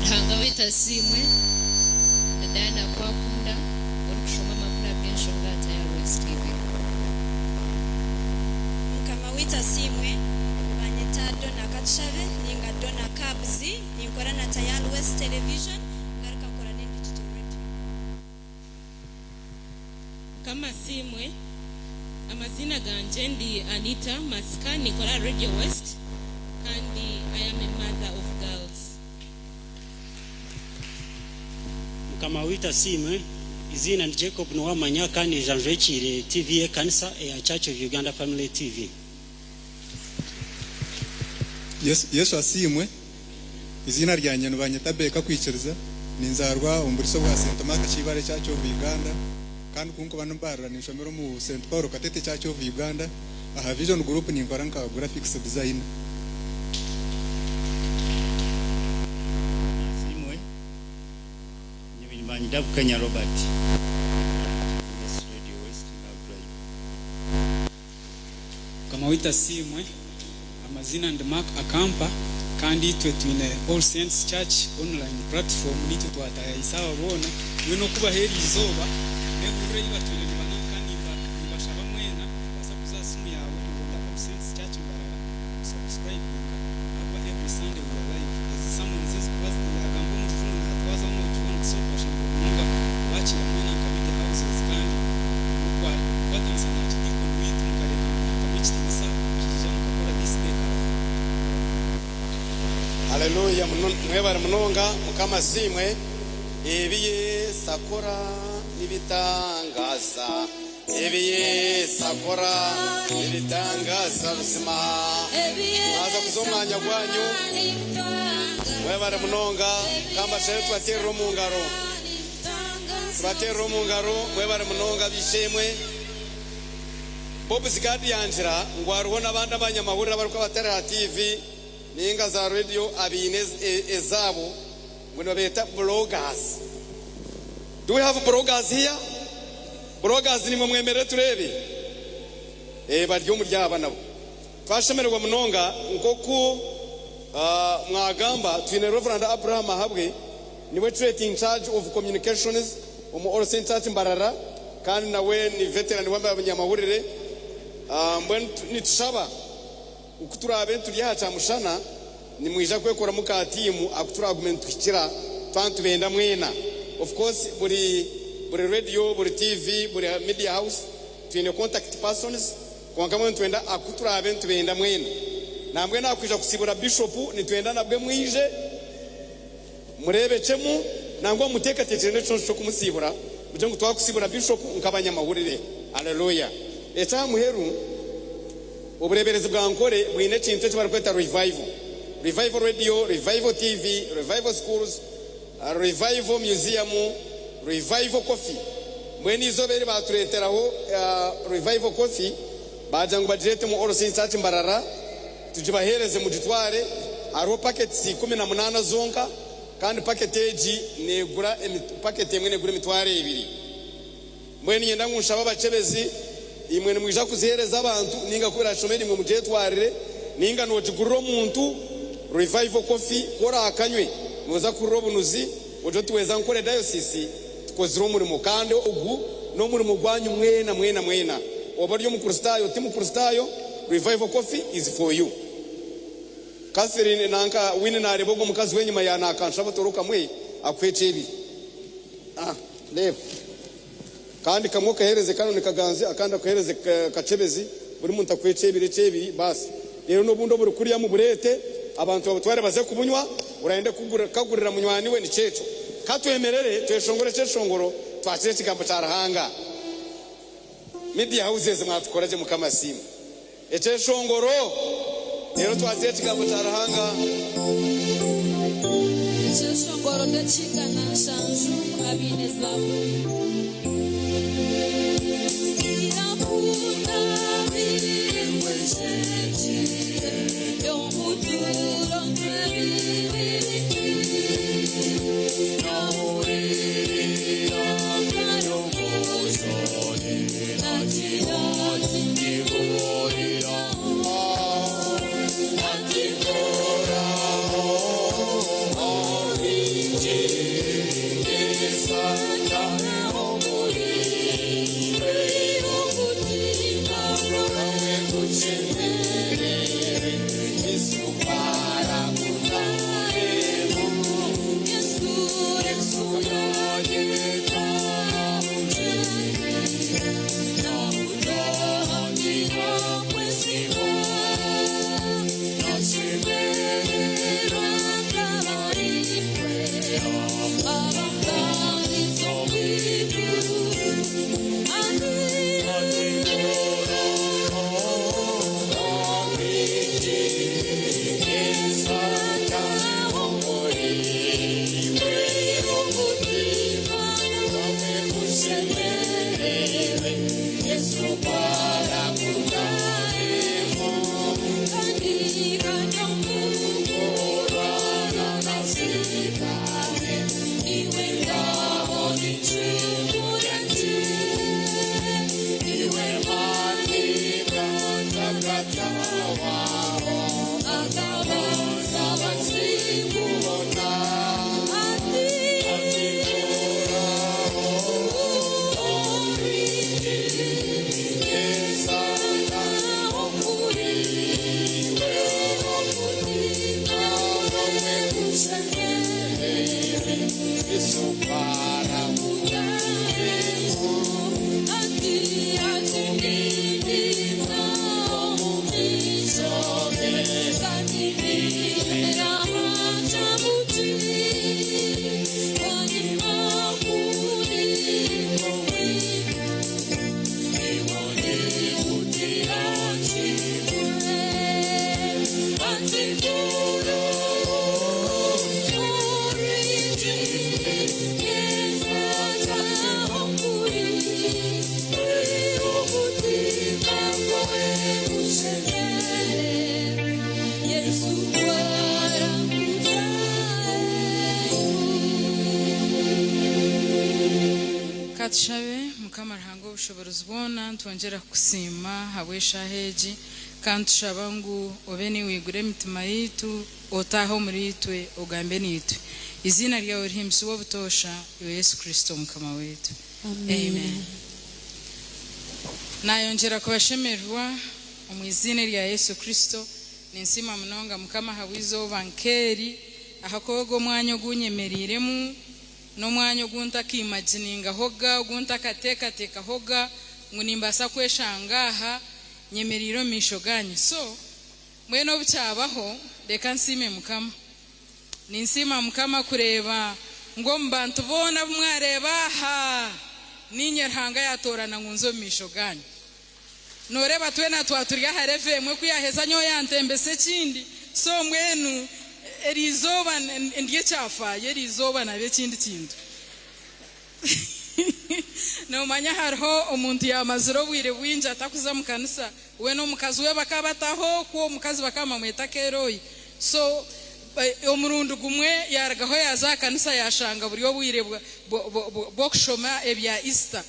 hanga wita simwe ndana kwa kunda urikushoma makuru genshonga Tayal West TV kama wita simwe banyetado na katshave ninga dona kabzi nikora na Tayal West Television ngarika kora na digital radio kama simwe amazina ganje ndi Anita Maska nikora Radio West kandi I am a mother of girls. Kama wita simwe izina ni Jacob Nwamanya kandi janjwechire TV kanisa ya Church of Uganda Family TV. Yesu asimwe izina ryanye nubanyeta beka kwiciriza ninzarwa umburiso bwa St Mark Chibare Church of Uganda kandi kunko banumbarira nishomero mu St Paul Katete Church of Uganda aha Vision Group ni nkoranka graphics design. Simwe nyibimanya Kenya Robert Radio West kama wita simwe amazina ndi Mark Akampa kandi twetwine All Saints Church online platform nitwe twataya isawa bona wino kuba heri izoba negure yibatwine bana kandi bashaba mwena basakuza simu yawe ngomba All Saints Church mbarara subscribe aba every Sunday we are live as someone says was the agambo mufunu na twaza no tubona so bashaba munga bachira mwena kabide houses kandi kwa watansa na chidiko witu mukare kamichitisa kijamukakora this day. Haleluya mwebara munonga mukama simwe ebiye sakora nibitangaza ebiye sakora nibitangaza busima maza kuzomanya gwanyu mwebara munonga kamba shetu atero mungaro mwebara munonga bishemwe Bob Zigadi yanjira ngwaruho nabanda abanyamahurira baruko batera TV ninga za radio abinez ezabo when beta bloggers. Do we have bloggers here? Bloggers ni mwemere turebe baryo muryaba nabo twashemerwa munonga nkoku mwagamba twine Reverend Abraham Habwe niwe in charge of communications All Saints Church Mbarara kandi nawe ni veteran w'abanyamahurire mbwen nitushaba ukuturabe turiyacha mushana ni mwija kwekora muka timu akuturagument twikira twantu benda mwena. Of course buri radio buri TV buri media house twine contact persons kwa kama twenda akuturabe tubenda mwena nambwe nakwija kusibura bishop ni twenda nabwe mwije murebe chemu nangwa muteka tetene cyo kumusibura muje ngo twakusibura bishop nkabanyamahurire. Haleluya. Eta muheru ubureberezi bwa nkore bwine kintu cyo barakweta revival radio, revival TV, revival schools, revival museum, revival coffee. Mweni izobere batureteraho revival coffee baje ngo badirete mu All Saints Church Mbarara tujibahereze mu gitware aro packets 18 zonka kandi packet eji negura packet emwe negura mitware 2. Mweni yenda ngushaba bacebezi imwe mwija kuzihereza abantu ninga kubera shomeri mwe mujetwarire ninga nojigurira omuntu revival coffee kora akanywe noza kurira obunuzi ojo tuweza nkore diocese tukozira omurimo kandi ogu n'omurimo gwanyu mwena oba ryo mukristayo timu kristayo revival coffee is for you. Catherine nanka wini na rebogo mukazi wenyuma yana akanshaba toroka mwe akwece ibi left kandi kamwe kahereze kano nikaganze akanda kahereze kacebezi buri muntu akwece ibiri basi rero nobundo buri kuriya mu burete abantu babatware baze kubunywa uraende kagurira munywani we ni ceco katwemerere tweshongore ceshongoro twakire kigambo cyarahanga media houses mwatukoraje mukamasimu eceshongoro rero twakire kigambo cyarahanga eceshongoro ndacigana shanju abine zaburi Katushabe mukama ruhango bushobozi bona twongera kusima habwesha heji kandi tushabangu obeni wigure mitima yitu otaho muri itwe ogambe nitwe izina ryawe rihimsi wo butosha Yesu Kristo mukama wetu amen. Nayongera kubashemerwa mu izina rya Yesu Kristo ninsima munonga mukama hawizo bankeri ahakogo mwanyo gunyemeriremu no mwanyo gunta kimagininga hoga gunta kateka hoga ngunimbasa kweshangaha nyemeriro mishoganyi so mweno bucyabaho reka nsime mukama ninsima mukama kureba ngo mbantu bona mwareba ha ninyerhanga yatorana ngunzo mishoganyi noreba twena twaturiga hareve mwe kuyaheza nyo yantembese kindi so mwenu erizoba ndiye chafa yerizoba nabe kindi kintu no manya harho omuntu yamaziro bwire bwinja atakuza mu kanisa we no mukazi we bakabataho ko mukazi bakama mweta keroyi so omurundu gumwe yaragaho yaza kanisa yashanga buriyo bwire bokshoma ebya Easter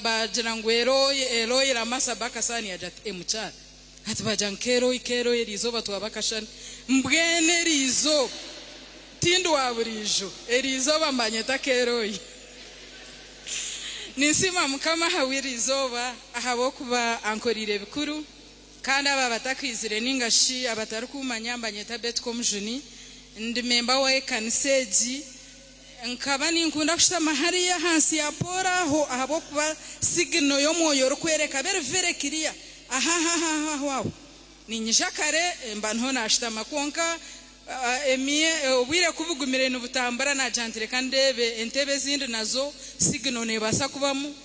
bagira ngo eroyi ramasa bakasani yajat emuchara hati bajankero ikero erizo batwabakashana mbwene rizo tindu waburijo erizo bambanyeta keroyi nisima mukama hawirizoba ahabo kuba ankorire bikuru kandi aba batakwizire ningashi abatari kumanya mbanyeta Betcom Juni ndi member wa ekaniseji nkaba ninkunda kushitama hariya hansi ya pora ho ahabo kuba signo yo moyo rukwereka very clear wow ninyishakare mbanho nashitama konka emie obwire kubugumire n'ubutambara na jantire kandebe entebe zindi nazo signo ne basa kubamu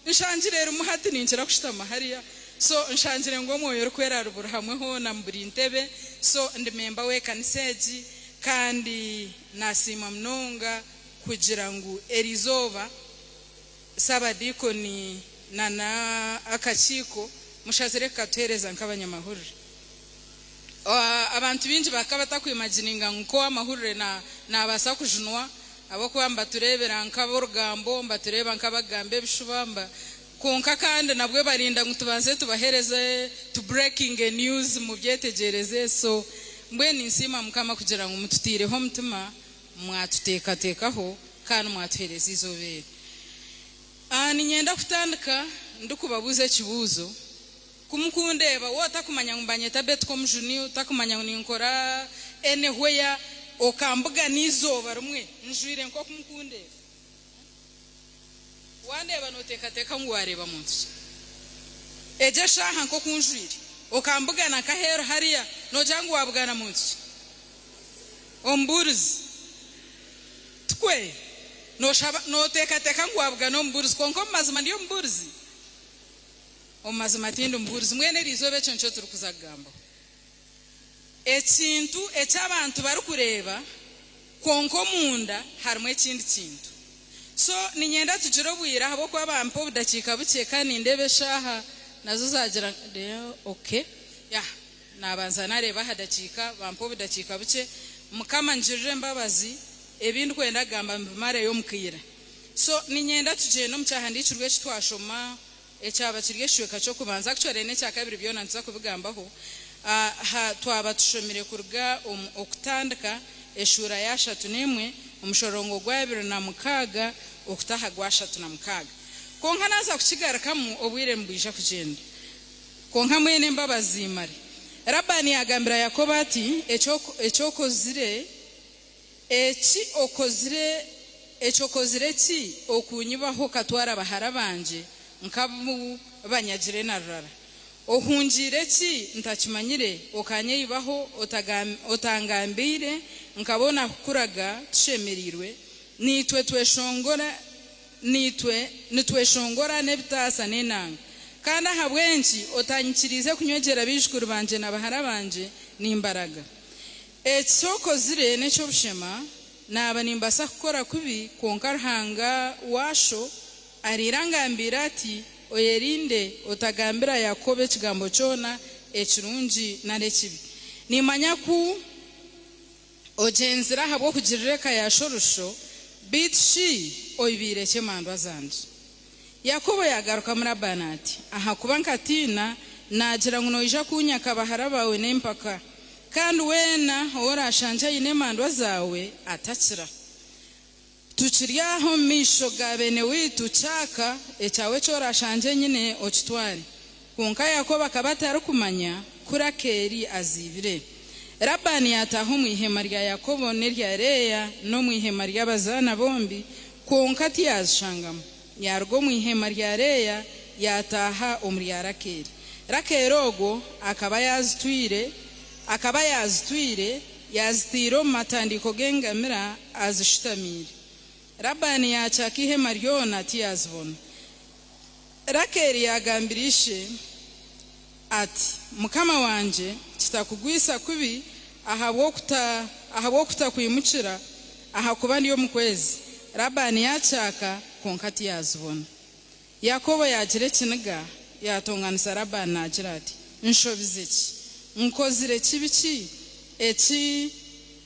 nshanjire rumuhati ninjira kushitama hariya so nshanjire ngo moyo rukwera rubura hamwe ho na mburi intebe so ndi member we kaniseji kandi nasima mnonga kugira ngo erizoba sabadikoni nana akachiko mushazire katereza nk'abanyamahurire abantu binji bakaba takwimagininga nko amahurire na abasa kujunwa abo kwamba turebera nk'aborugambo mbatureba nk'abagambe bishubamba konka kandi nabwe barinda ngutubanze tubahereze to breaking news mu byetegereze so mbwe ninsima mukama kugira ngo mututireho mutima mwatutekatekaho kandi mwatuhereza izobere ni nyenda kutandika ndukubabuze kibuzo kumukundeba wota kumanya ngumbanyeta Betcom Juni utakumanya ninkora anywhere okambuga nizoba rumwe njwire nko kumukundeba wandeba notekateka ngwareba muntu eje shaha nko kunjwire okambuga nakahero hariya nojangu wabugana muntu omburuzi tukwe no tekateka ngwabugana omburuzi konko mazima ndiyo mburuzi omazima tindu mburuzi mwene rizobe cyoncho turukuzagamba ekintu eky'abantu bari kureba konko munda harimo ekindi kintu so ninyenda tujiro bwira habo kwa bampo budakika buke kandi ndebe shaha nazo zagira okay ya nabanza nareba hadakika bampo budakika buke mukama njirire mbabazi ebintu kwenda gamba mbimare yo mukira so ninyenda tujeno mcyahandikirwe kitwashoma ecyaba kirgeshwe cyo kubanza actually ne cyakabiri byo nanza kubigambaho twaba tushomire kurga okutandika eshura ya 3 umushorongo gwa 2006 okutaha gwa 36 konka naza kukigarakamu obwire mbwisha kugenda konka mwene mbabazi mare Rabani yagambira Yakobo ati echokozire echokozire ki okunyubaho katwara bahara banje nkabu banyagire na rara ohunjire ki ntakimanyire okanye yibaho otangambire nkabona kuraga tushemerirwe nitweshongora nebitasa nenanga kandi habwenki otanyikirize kunyogera bishukuru banje na bahara banje nimbaraga ekyokozire n'ekyo bushema naba nimbasa kukora kubi konkarhanga washo arirangambira ati oyerinde otagambira Yakobo ekigambo kyona ekirungi n'ekibi nimanya ku ogenzira habo kugireka yashorusho bitshi oyibire kyemandwa zanje Yakobo yagaruka muri Abanati aha kuba nkatina nagira ngo noija kunyaka bahara bawe nempaka kandi wena orashanja ine mandwa zawe atakira tukiryaho misho gabene witu chaka echawe chorashanje nyine okitware konka Yakobo akabata arukumanya kurakeri azibire Rabani yataho mu ihema rya Yakobo n'irya Leya no mu ihema ry'abazana bombi konka tiyashangamo yargo mu ihema rya Leya yataha umri Rakeri Rakerogo akaba yazitiro matandiko gengamira azishitamire Rabani yachaka ihema ryona tiyazibona Rakeri yagambirishe ati mukama wanje kitakugwisa kubi ahabwo kutakwimukira aha kuba ndiyo mukwezi Rabani yachaka konkati yazibona Yakobo yagire kiniga yatonganisa Rabani agira ati nshobizeki nkozire kibiki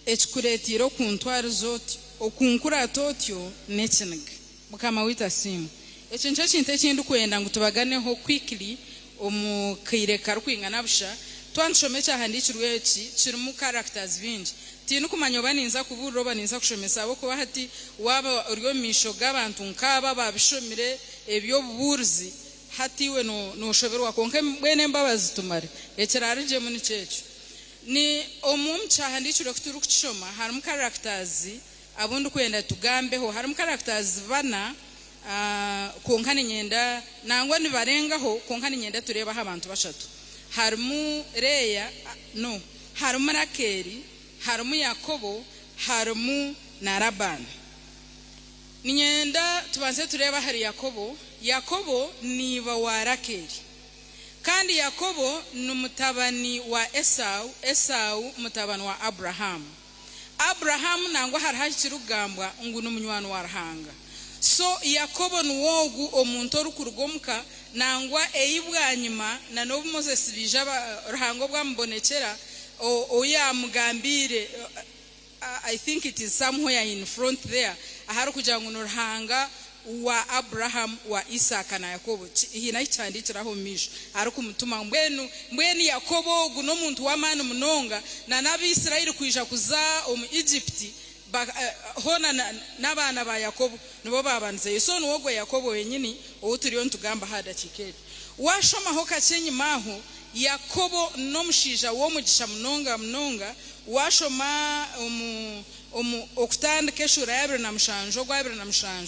ekikuretiro kuntwari zoti okunkura totyo nekiniga mukama wita simu ekyo kintu ekindi kwenda ngo tubaganeho quickly omukire karukwinga nabusha twanshome cyahandikirwe eki kirimu characters bingi tinu kumanya baninza kuburo baninza kushomesa abo kuba hati waba uryo misho gabantu nkaba babishomire ebyo buburzi hati we no shoberwa konke bwene mbabazi tumare ekirarije muni cyecu ni omum cyahandikirwe kuturu kushoma harimu characters abundu kwenda tugambeho harimu characters bana konkani nyenda nangwa ni barengaho konkani nyenda tureba abantu bashatu harimu Leya no harimu Rakeri harimu Yakobo harimu na Labani ninyenda tubanze tureba hari Yakobo niba wa Rakeri kandi Yakobo numutabani wa Esau mutabani wa Abraham nangwa hari hakirugambwa ngo numunywano wa Ruhanga so Yakobo nuwogu omuntu orukurugomka nangwa eyibwanyima na no Moses bija Ruhango bwambonekera oya mugambire I think it is somewhere in front there ahari kugira ngo Ruhanga wa Abraham wa Isaka na Yakobo hina icyandikiraho misho ari kumutuma mbweni Yakobo guno muntu w'amana munonga na n'Abisirayeli kwisha kuza Egypt hona n'abana ba Yakobo nibo babanze so nuwogo Yakobo wenyini outuriyo ntugamba hada kikeri washoma ho kacenyi maho Yakobo nomushija wo mugisha munonga washoma okutandika eshura ya 27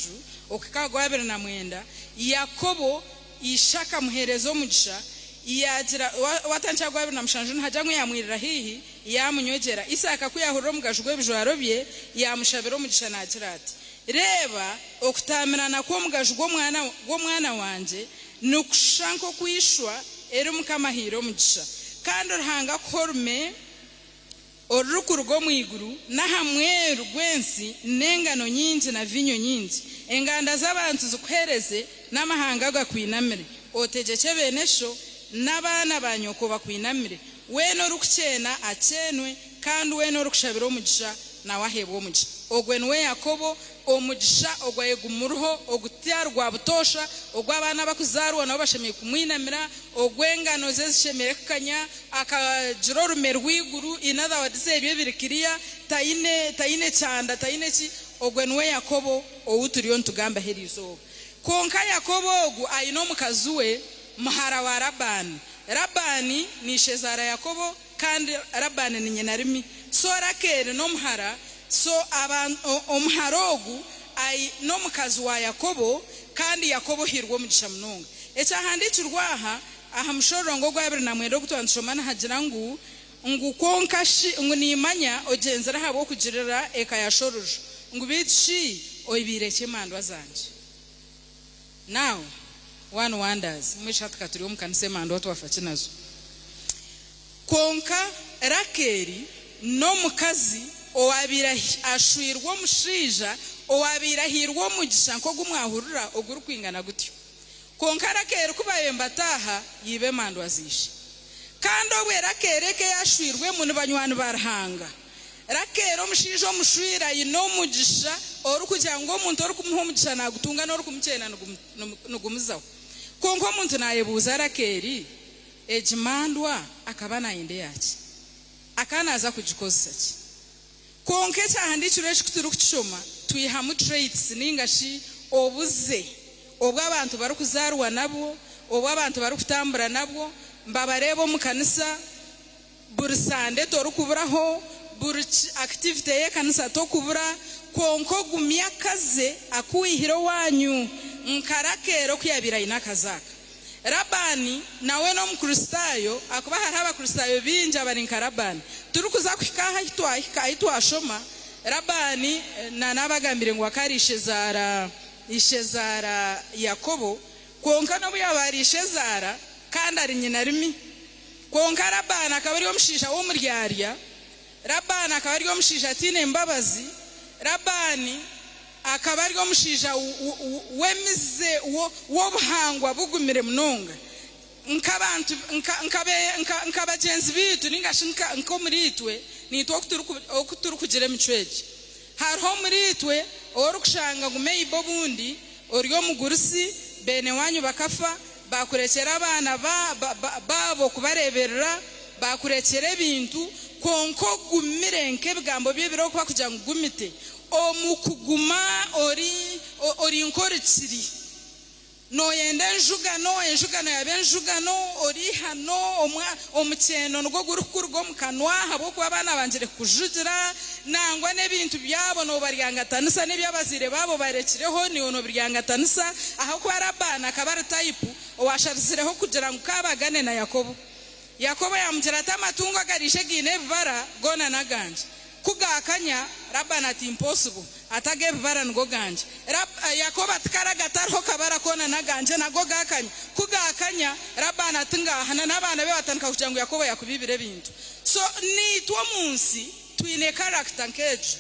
okikagwa 29 Yakobo ishaka muherezo mugisha yagira watancha gwa 27 ntajamwe yamwirira hihi yamunyogera Isaka kuyahurira mugajugwe bijwaro bye yamushabiro mugisha nakirati reba okutamirana ko mugajugwo mwana wanje nukushanko kwishwa eri mukamahiro mugisha kandi Ruhanga korume orukurgo mwiguru na hamwe rugwensi nengano nyinji na vinyo nyinji enganda z'abantu zikuhereze n'amahanga gakwinamire otegeke benesho n'abana banyoko bakwinamire weno rukucena acenwe kandi weno rukushabira omugisha na wahebwa omugisha ogwenwe Yakobo omugisha ogwayegumuruho ogutyarwa butosha ogwabana bakuzarwa nabo bashemeye kumwinamira ogwengano zezishemeye kanya akajiro rumerwiguru inada wadise birikiriya taine chanda taine chi ogwenwe Yakobo outuriyo ntugamba herizo konka Yakobo ogu ayino mukazuwe muhara wa Labani ni shezara Yakobo kandi Labani ni nyina rimi so Rakeri no muhara so omuharogu ay no mukazi wa Yakobo kandi Yakobo hirwo mugisha munonga ekyahandikirwaha aha mushorongo gwa 27 gutwanshomana hagira ngu konkashi ngunimanya ogenzera habo kugirira eka yashoruje ngubitshi oyibireke mandwa zanje now one wonders mwishatka turi omukanise mandwa twafachi nazo konka Rakeri no mukazi owabira ashwirwo mushija owabira hirwo mugisha nko gumwahurura oguru kwingana gutyo konka Rakeri kubayemba taha yibe mandwa zishe kandi obwe Rakeri ke yashwirwe mu banywana barahanga Rakeri omushija omushwira yino mugisha orukugira ngo omuntu orukumuha mugisha nagutunga n'orukumucena nugumuzaho konko omuntu nayebuza Rakeri ejimandwa akaba nainde yaki akanaza kugikozesa ki konke cyahandikirwe ekituru kushoma tuyihamu traits ningashi obuze obw'abantu barukuzarwa nabo obw'abantu barukutambura nabo mbabarebo mu kanisa buri sande torukuburaho buri activity ye kanisa tokubura konko gumya kaze akuihiro wanyu nkarakero kuyabira inakazaka Labani nawe no mukristayo akuba hari abakristayo binja bari nkarabani turukuza kwikaha hitwashoma Labani na nabagambire ngo ishezara Yakobo konka no buyabarishe zara kandi ari nyina rimi konka Labani akaba ari omushisha wo muryarya Labani akaba ari omushisha tine mbabazi Labani akaba ari omushija wemize wo buhangwa bugumire munonga nkabantu nkabagenzi bitu ningashinka nko muritwe nitwa okuturu kugira emicweki hariho muritwe orukushanga gume ibobundi oriyo mugurusi bene wanyu bakafa bakurekera abana babo kubareberera bakurekere bintu konko gumire nkebigambo byebiro kwa kugira ngumite omukuguma ori nkorikiri no yende njugano yabenjugano ori hano omukyeno ngo gurukurgo mukanwa habo kwa bana banjire kujugira nangwa nebintu byabo no baryangatanisa nebyabazire babo barekireho ni ono biryangatanisa aho kwa rabana kabara type owasharizireho kugira ngo kabagane na Yakobo yamugira tamatungo agarishe gine bibara gona naganje kugakanya rabana ati impossible atage bibara ngo ganje Yakobo atkaraga tarho kabara kona naganje nago gakanya kugakanya rabana tinga hana nabana be batanka kugira ngo Yakobo yakubibire bintu so ni two munsi twine character nkeje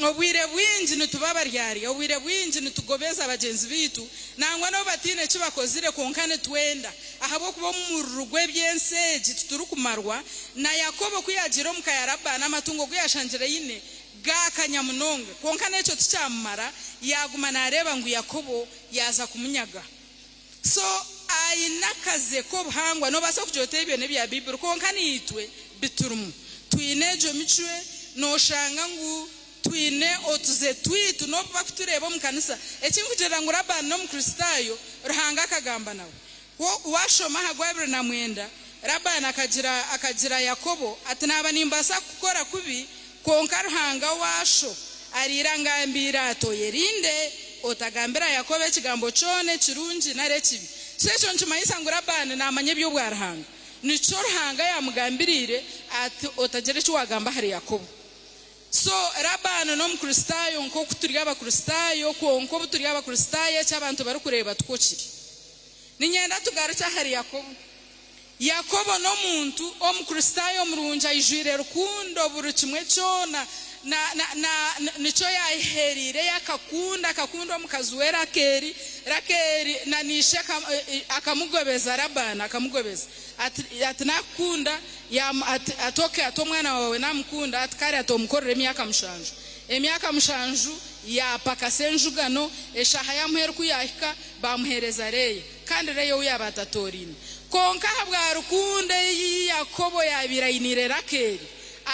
obwire bwinji nitubabaryari obwire bwinji nitugobeza abagenzi bitu nangwa no batine kibakozire konkane twenda ahabo kuba mu rugwe byenseji tuturukumarwa na Yakobo kuyagiro mukayarabana amatungo kuyashanjira yine gakanya munonge konkane echo tucyamara yaguma nareba ngo Yakobo yaza kumunyaga so ayinakaze ko buhangwa no basa kujote ibyo nebya Bible konkane yitwe biturumu twinejo micwe no shanga ngo twine otuze twitu no bakutureba mu kanisa ekinkugera ngo rabana no mukristayo ruhanga akagamba nawe washoma hagwabire na mwenda rabana akagira Yakobo ati naba nimbasa gukora kubi konka ruhanga washo arirangambira atoye rinde otagambira Yakobo ekigambo cyone kirungi nare kibi secho ntumayisa ngo rabana namanye byo bwarahanga nico ruhanga yamugambirire ati otagere cyo wagamba hari Yakobo so rabana no mukristayo nko kuturiga abakristayo konko buturiga abakristayo cy'abantu bari kureba tukokiri ninyenda tugaruka hari Yakobo no muntu omukristayo murunja ijire rukundo buri kimwe cyona nico yaherire yakakunda mukazuwe Rakeri na nishe akamugobeza rabana akamugobeza ati nakunda atoke atomwana wawe namukunda atkari atomkorera emyaka mushanju yapakase njugano eshaha yamuheru kuyahika bamuhereza reye kandi reye uyabatatorine konka habwa rukunde Yakobo yabirayinire Rakeri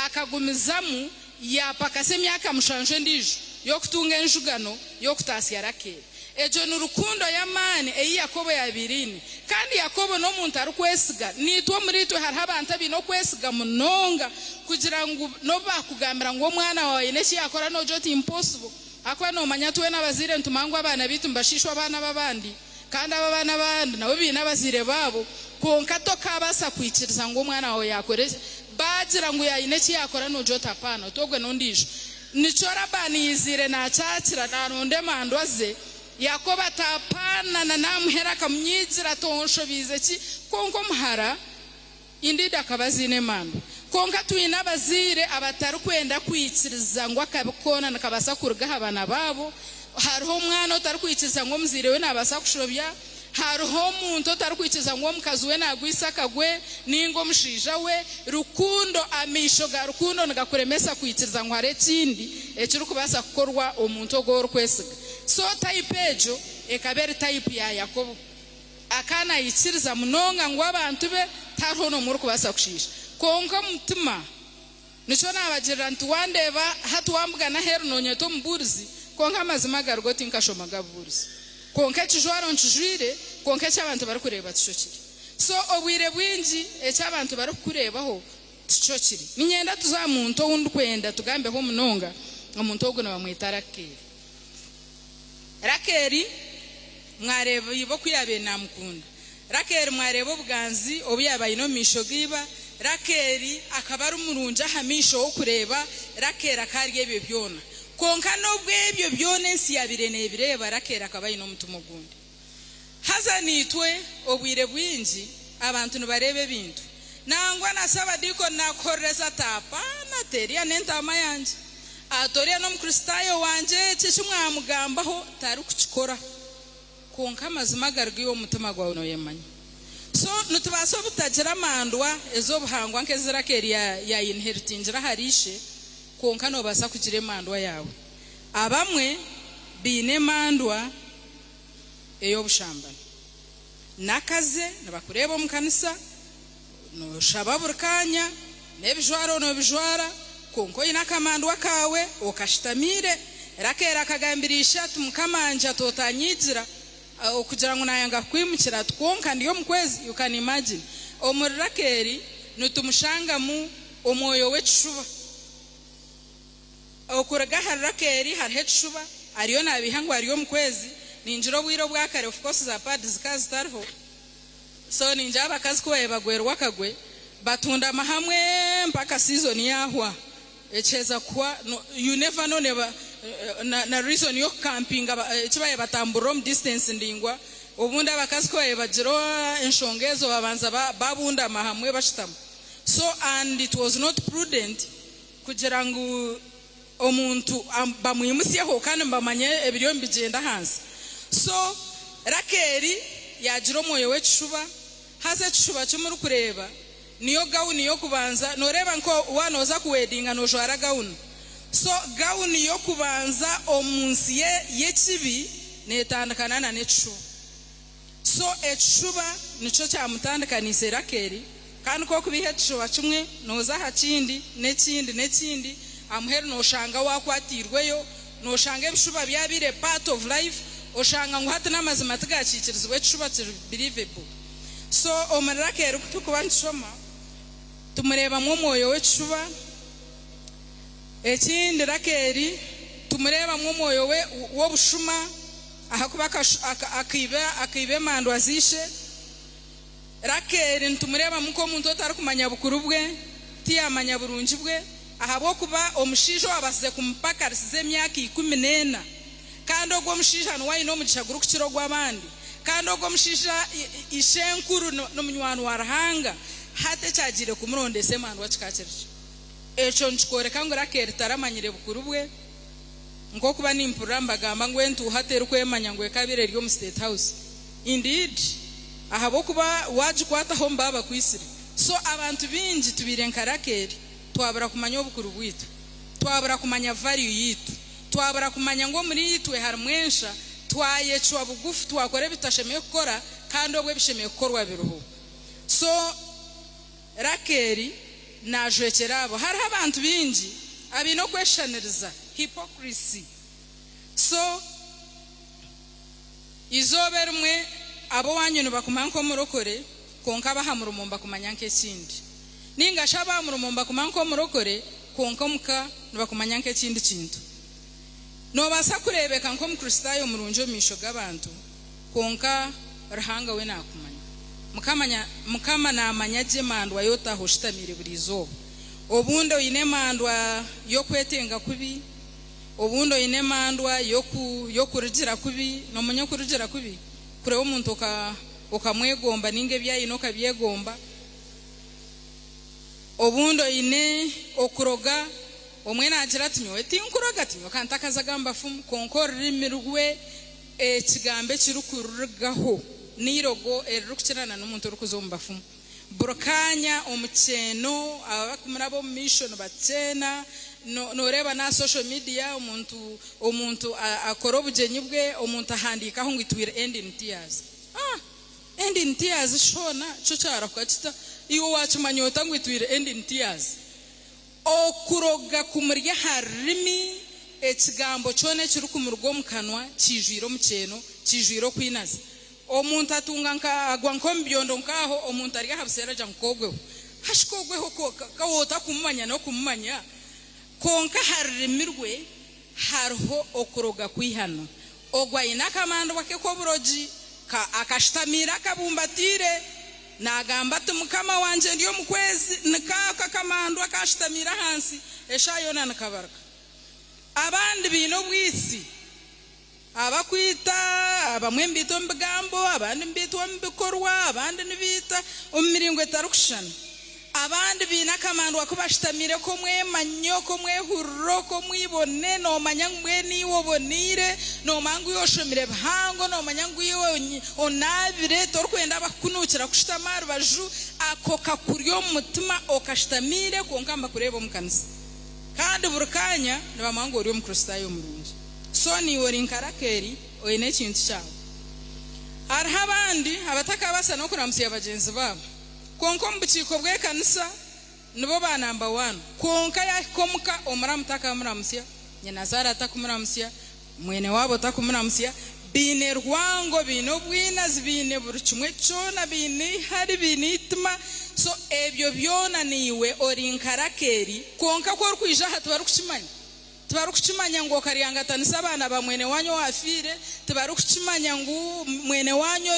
akagumizamu yapakase emyaka mushanju ndijo yo kutunga njugano yo kutasya Rakeri ejo nurukundo yamani Yakobo yabirini kandi Yakobo no muntu arukwesiga nitwo muri twe hari abantu abino kwesiga munonga kugira ngo no bakugambira ngo mwana wawe neshi yakora no joti impossible akwa no manya twe nabazire ntumangwa abana bitu mbashishwa abana babandi kandi abana bandi nabo bina bazire babo konka to kabasa kwikiriza ngo mwana wawe yakore bagira ngo yayineshi yakora no jota pana togwe no ndijo nico rabani yizire na cyakira naronde mandwaze Yakobo atapana na namuhera kamnyizira tonsho bizeki konko muhara indida kabazine mano konka twina bazire abatari kwenda kwikiriza ngo akabikona nakabasa kuruga abana babo hariho mwana utari kwikiriza ngo muzire we nabasa kushobya hariho muntu utari kwikiriza ngo mukazi we nagwisa kagwe ningo mushija we rukundo amisho ga rukundo ngakuremesa kwikiriza ngo hare kindi ekiri kubasa kukorwa omuntu ogoro kwesiga so type ejo ekabere type ya Yakobo akana yikiriza munonga ngo abantu be tariho no muri kubasa kushisha konka mutima nico nabagirira ntuwandeba hatuwambuga na heru nonyeto mburizi konka mazima garugoti nkashoma gaburizi konka kijwaro nchujwire konka cy'abantu bari kureba tishokiri so obwire bwinji ecy'abantu bari kurebaho tishokiri ninyenda tuzamuntu wundi kwenda tugambeho munonga umuntu oguna bamwita Rakeri mwareba yibo kuyabe namukunda Rakeri mwareba ubwanzi obuyabaye no misho giba Rakeri akaba ari umurunja hamisho wo kureba Rakeri akarye ibyo byona konka no bwebyo byone nsi yabirene bireba Rakeri akaba ino mutumo gundi hazanitwe obwire bwinji abantu nubarebe bintu nangwa nasaba diko nakoreza tapa na teria nentama yanje atoria no mukristayo wanje cyishumwamugambaho tari kukikora konka mazima gargiyo mutima gwawe no yemanya so nutubaso butagira mandwa ezo buhangwa nkeze Rakeri ya inheritingira harishe konka no basa kugire mandwa yawe abamwe bine mandwa eyo bushambana nakaze nabakureba mu kanisa no shaba burkanya nebijwaro no bijwara konko ina kamandwa kawe okashitamire rakera kagambirisha tumkamanja totanyizira okugira ngo nayanga kwimukira twonka ndiyo mukwezi you can imagine omurakeri nutumushanga mu omoyo w'ekishuba okuraga harakeri hariho ekishuba ariyo nabihangwa ariyo mukwezi ninjiro bwiro bwakare of course za pad zikazitariho so ninja abakazi kubaye bagwerwa akagwe batunda mahamwe mpaka season yahwa echeza kwa no, you never know never na reason yo camping kibaye batambura distance ndingwa ubundi abakazi kubaye bagiro enshongezo babanza babunda mahamwe bashitama so and it was not prudent kugira ngo omuntu bamwimusiyeho kandi mbamanye ebiriyo mbigenda hansi so rakeri yagira omoyo w'ekishuba haze ekishuba kimuri kureba niyo gawuni yo kubanza noreba nko wanoza kuwedinga nojwara gawuni so gawuni yo kubanza omunsi yekibi netandikana na n'ekishuba so ekishuba nico kyamutandikanise rakeri kandi ko kubiha ekishuba kimwe noza hakindi n'ekindi amuheru noshanga wakwatirweyo noshanga ebishuba byabire part of life oshanga ngo hata namazima tigakikirizwe ekishuba believable so omurakeri kutukuba nshoma tumureba mu moyo w'ekishuba ekindi rakeri tumureba mu moyo w'obushuma ahakuba akibe mando azishe rakeri ntumureba muko omuntu otari kumanya bukuru bwe tiyamanya burungi bwe ahabo kuba omushijo abasize kumpaka risize emyaka 14 kandi ogwo omushijo nwaine omugisha guru kukiro gw'abandi kandi ogwo omushijo ishenkuru n'omunywani wa Ruhanga hate cyagire kumurondese emando wakikakirije echo nchikoreka ngo rakeri taramanyire bukuru bwe ngo kuba nimpura mbagamba ngo entu hatera kwemanya ngo ekabire ryo mu State House indeed ahabo kuba wajikwata ho mbaba kwisire so abantu bingi tubire nkarakeri twabura kumanya obukuru bwitu twabura kumanya value yitu twabura kumanya ngo muri yitwe harumwensha twayecwa bugufu twakore bitashemeye gukora kandi obwe bishemeye gukorwa biruhu so rakeri najwekera abo hariho abantu bingi abino questioneriza hypocrisy so izobe rumwe abo wanyu bakumanya ko murokore konka bahamurumumba kumanya nk'ekindi ninga shaba murumumba kumanya ko murokore konka muka bakumanya nk'ekindi kintu no basa kurebeka nko mukristayo murunjo misho gabantu konka Ruhanga we nakumanya mukama namanya je mandwa yota hoshitamire burizo obundo ine mandwa yo kwetenga kubi obundo ine mandwa yo kurugira kubi no munya kurugira kubi kure omuntu okamwegomba ninge byayino kabyegomba obundo ine okuroga omwena agira tinyo etinkuroga tinyo kantakaza gamba fumu konkor rimirwe ekigambe kirukurugaho nirogo erukirana n'umuntu rukuzomba fumu burkanya omucheno abakumurabo mission batena no reba na social media omuntu akora obugenyi bwe omuntu ahandikaho ngo itwire end in tears end in tears shona cyo cyara kwatita iyo wacumanyota ngo itwire end in tears okuroga kumurya harimi ekigambo cyone kiri kumurgo mukanwa kijwiro mucheno kijwiro kwinaza omuntu atunga nka agwa nkombyondo nkaho omuntu ari habusera jankogwe hashikogweho kawota kumanya no kumanya konka harimirwe harho okuroga kwihana ogwa ina kamando wake ko buroji ka akashtamira kabumbatire nagamba tumukama wanje ndiyo mukwezi nikaka kamando akashtamira hansi eshayona nakabaraka abandi bino bwisi abakwita abamwe mbito mbigambo abandi mbito mbikorwa abandi nibita omiringo etarukushana abandi bina kamando wakubashtamire ko mwemanyo ko mwehurro ko mwibone no manyangwe niwo bonire no mangu yoshomire bhango no manyangu yiwe onabire torkwenda bakunukira kushtamara baju akoka kuryo mutima okashtamire konkamba kurebo mukanisa kandi burkanya nibamangu ori omukristayo murungi so ni ori nkarakeri oine kintu cyawe arhabandi abataka basa no kuramsiya bagenzi babo konko mbuchiko bwe kanisa nibo ba number 1 konka yakomuka omuramutaka muramusya nyenazara atakumuramsya mwene wabo takumuramsya bine rwango bino bwina zibine buri kimwe cyona bine hari binituma so ebyo byona niwe orinkarakeri konka ko rukwijja tubarukuchimanya ngo kariyangatanisa abana ba mwene wanyu wafire tubarukuchimanya ngo mwene wanyu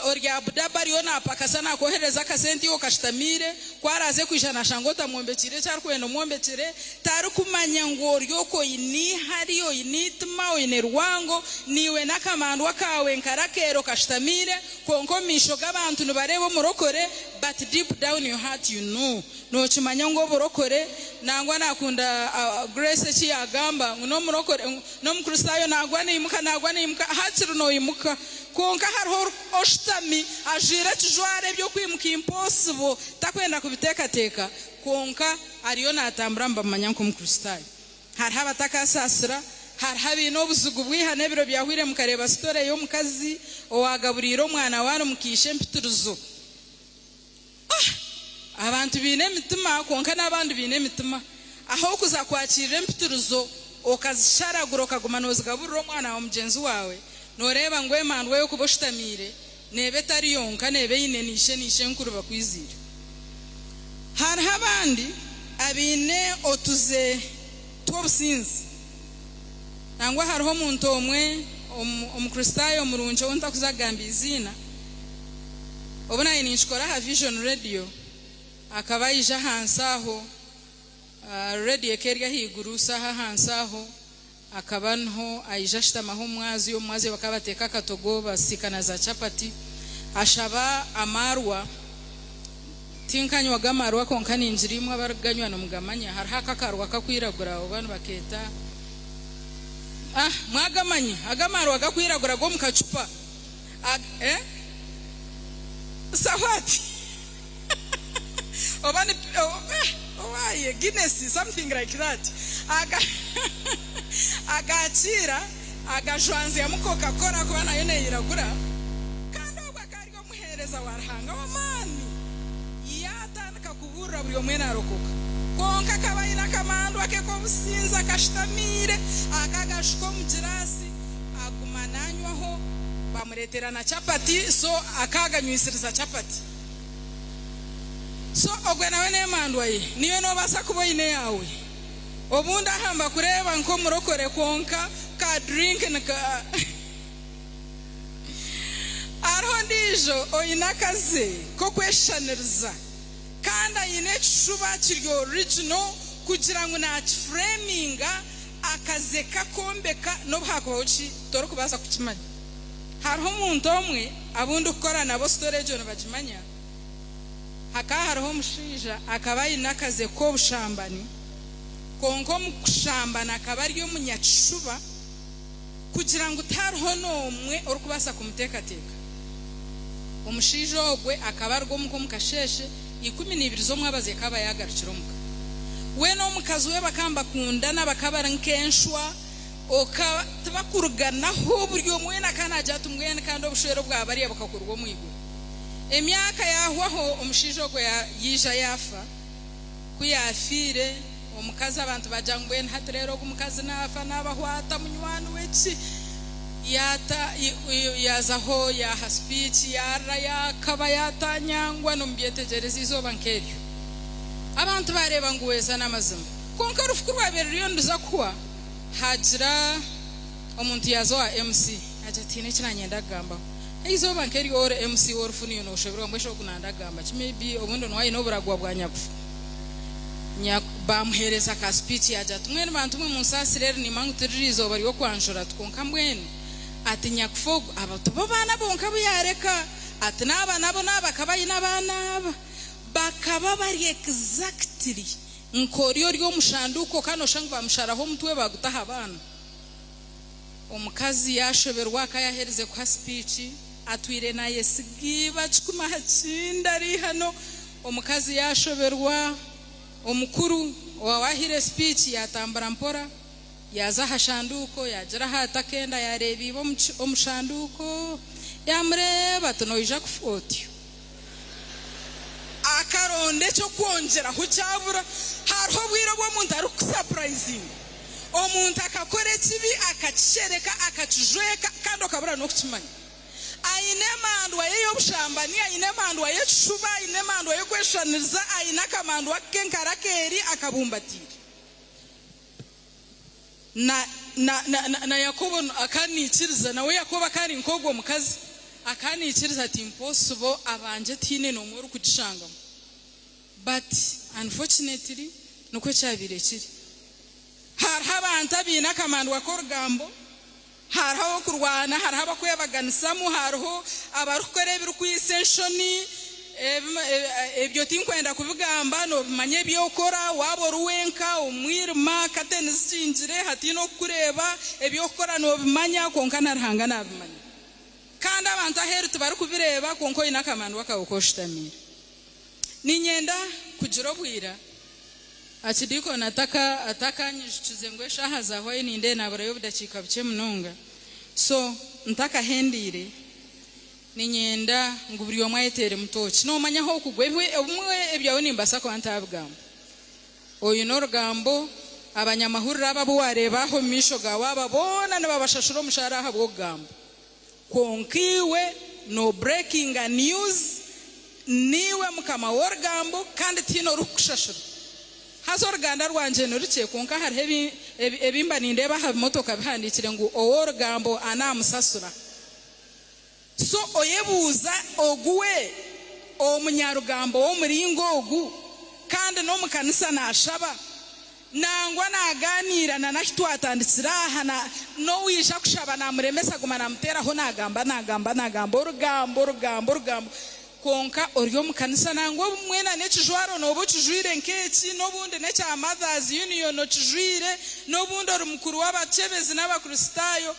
ori abudabari ona apakasana kohereza kasenti yo kashitamire kwaraze kwijana shangota mwombekire cyari kweno mwombekire tarukumanya ngo ryoko ini hariyo initma ine rwango niwe nakamandwa kawe nkarakero kashitamire konko misho gabantu nubarebo murokore but deep down your heart you know no chimanya ngo borokore nangwa nakunda Grace chi agamba no murokore no mukristayo nagwa nimuka hatsiru no imuka konka hariho oshtami ajira tujware byo kwimuka impossible takwenda kubitekateka konka ariyo natambura mbamanya nko mukristayo hari habatakasasira hari habino buzugu bwihane biro byahwire mukareba story yo mukazi owagaburiro mwana wano mukishe mpituruzo abantu bine mitima konka n'abandi bine mitima aho kuza kwakira mpituruzo okazisharagura okaguma nozigaburira omwana wa mugenzi wawe noreba ngo emandwe yo kuboshitamire nebe tari yonka nebe yine nishe nkuru bakwizira hari abandi abine otuze twobusinzi nangwa hariho umuntu omwe omukristayo murunje wonta kuzagamba izina obona inishkora ha Vision Radio akaba ija hansaho radio keria higuru saha hansaho akaba nho aija shitamaho mwazi bakabateka katogo basikana za chapati ashaba amarwa tinkanywa gamarwa konkani injirimwe abaraganywa no mugamanya hari hakakarwa kakwiragura abantu baketa mwagamanya agamarwa gakwiragura go mukacupa sawati obani why Guinness something like that agachira agashwanze mu Coca-Cola kubana yone yiragura kandi obakari go muhereza warhanga wamani yatandika kubura buri omwe narokoka konka kabayina kamandwa ke ko businza kashitamire akagashiko mujirasi agumananywaho bamuretera na chapati so akaganywisiriza chapati so ogwe nawe nemandwa ye niyo no basa kuboyine yawe obunda hamba kureba nko murokore konka ka drink nka arhondijo oyinakaze ko kweshaniriza kanda yine chuba kiryo original kugira ngo na framinga akaze kakombeka no bhakochi toro kubasa kukimanya hariho umuntu omwe abundu ukora nabo storage no bakimanya haka hariho mushija akaba yinakaze ko bushambani konko mukushambana akaba ariyo munyachuba kugira ngo utariho nomwe uri kubasa kumutekateka umushija ogwe akaba argo muko mukasheshe 12 zo mwabaze kaba yagarukira muka we no mukazi we bakamba kunda nabakabara nkenshwa oka tabakurugana ho buryo mwena kana jatumwene kandi obushero bwa bari bakakurwa mwigo emyaka yahwaho omushijo gwe yija yafa kuyafire omukazi abantu bajangwe hatrero kumukazi nafa nabahwata munywani wechi yata yazaho ya speech yara yakaba yatanyangwa nombyetegereza izoba nkeryo abantu bareba nguweza namazima konka rufukurwa berriyo nduza kuwa hajira omuntu yazoa MC ajatine kinanyenda gamba izoba nkeryo ore MC orfuni no shobora mbesho kunanda gamba maybe obundo nwaye no buragwa bwanyakufu bamuhereza ka speech ajatumwe n'abantu mwe munsasirere ni mangu tirizo bari yo kwanjura tukonka mwene ati nyakufogo abatu babana bonka buyareka ati naba nabo nabakabayi nabana bakaba bari exactly nkoriyo ryo mushanduko kano shangu bamusharaho mutwe bagutaha abana omukazi yashoberwa akayahereze kwa speech atwire na yesigiba chikuma hacinda ari hano omukazi yashoberwa omukuru wawahire speech yatambara mpora yaza hashanduko yajira hatakenda yarebibo omushanduko yamreba tunoija kufotyo aronde cyo kwongera ku cyabura hariho bwiro bwo muntu ari surprising omuntu akakore kibi akacereka akakijweka kandi akabura no kukimanya aine mandwa y'obushambani aine mandwa y'echuba aine mandwa y'okweshaniza aine akamandwa kenkarakeri akabumbatira na Yakobo akanikiriza nawe Yakobo akari nkogwo mukazi akanikiriza ati impossible abanje tine no muri kugishanga but unfortunately nuko cyabire kiri hari abantu abina kamandwa korugambo hariho kurwana hariho abakwebaganisamu hariho abarukore biru kwiseshoni ebyo tinkwenda kubigamba no bimanye byokora wabo ruwenka umwirima katenizingire hatino kureba ebyokora no bimanya konka narhanga nabimanya kandi abantu aheru tubari kubireba konko ina kamandwa kawukoshitamira ninyenda kujiro bwira achidiko nataka atakanyishize ngwe shaha za hoye ninde nabarayo budakika bice munonga so ntaka hendire ninyenda nguburiyo mwayetere mutochi no manya ho kugwebwe umwe ebyawe nimbasa ko antabwamba oyu norugambo abanyamahurira babo warebaho misho gawaba bona nababashashuro mushara habo gambo konkiwe no breaking news niwe mukama worgambo kandi tino rukushashuro hazor ganda rwanje nurice konka hari ebimba nindeba ha motoka bihandikire ngo oworgambo anamusasura so oyebuza oguwe omunyarugambo wo muringo ogu kandi no mukanisa nashaba nangwa naganira na nakitwatandikira hana no wisha kushaba namuremesa gumana mutera ho nagamba urugambo konka oryo mukanisa nangwa mwena nekijwaro nobo kijwire nkeki nobundi necha mothers union no kijwire nobundi orumukuru w'abachebezi n'abakristayo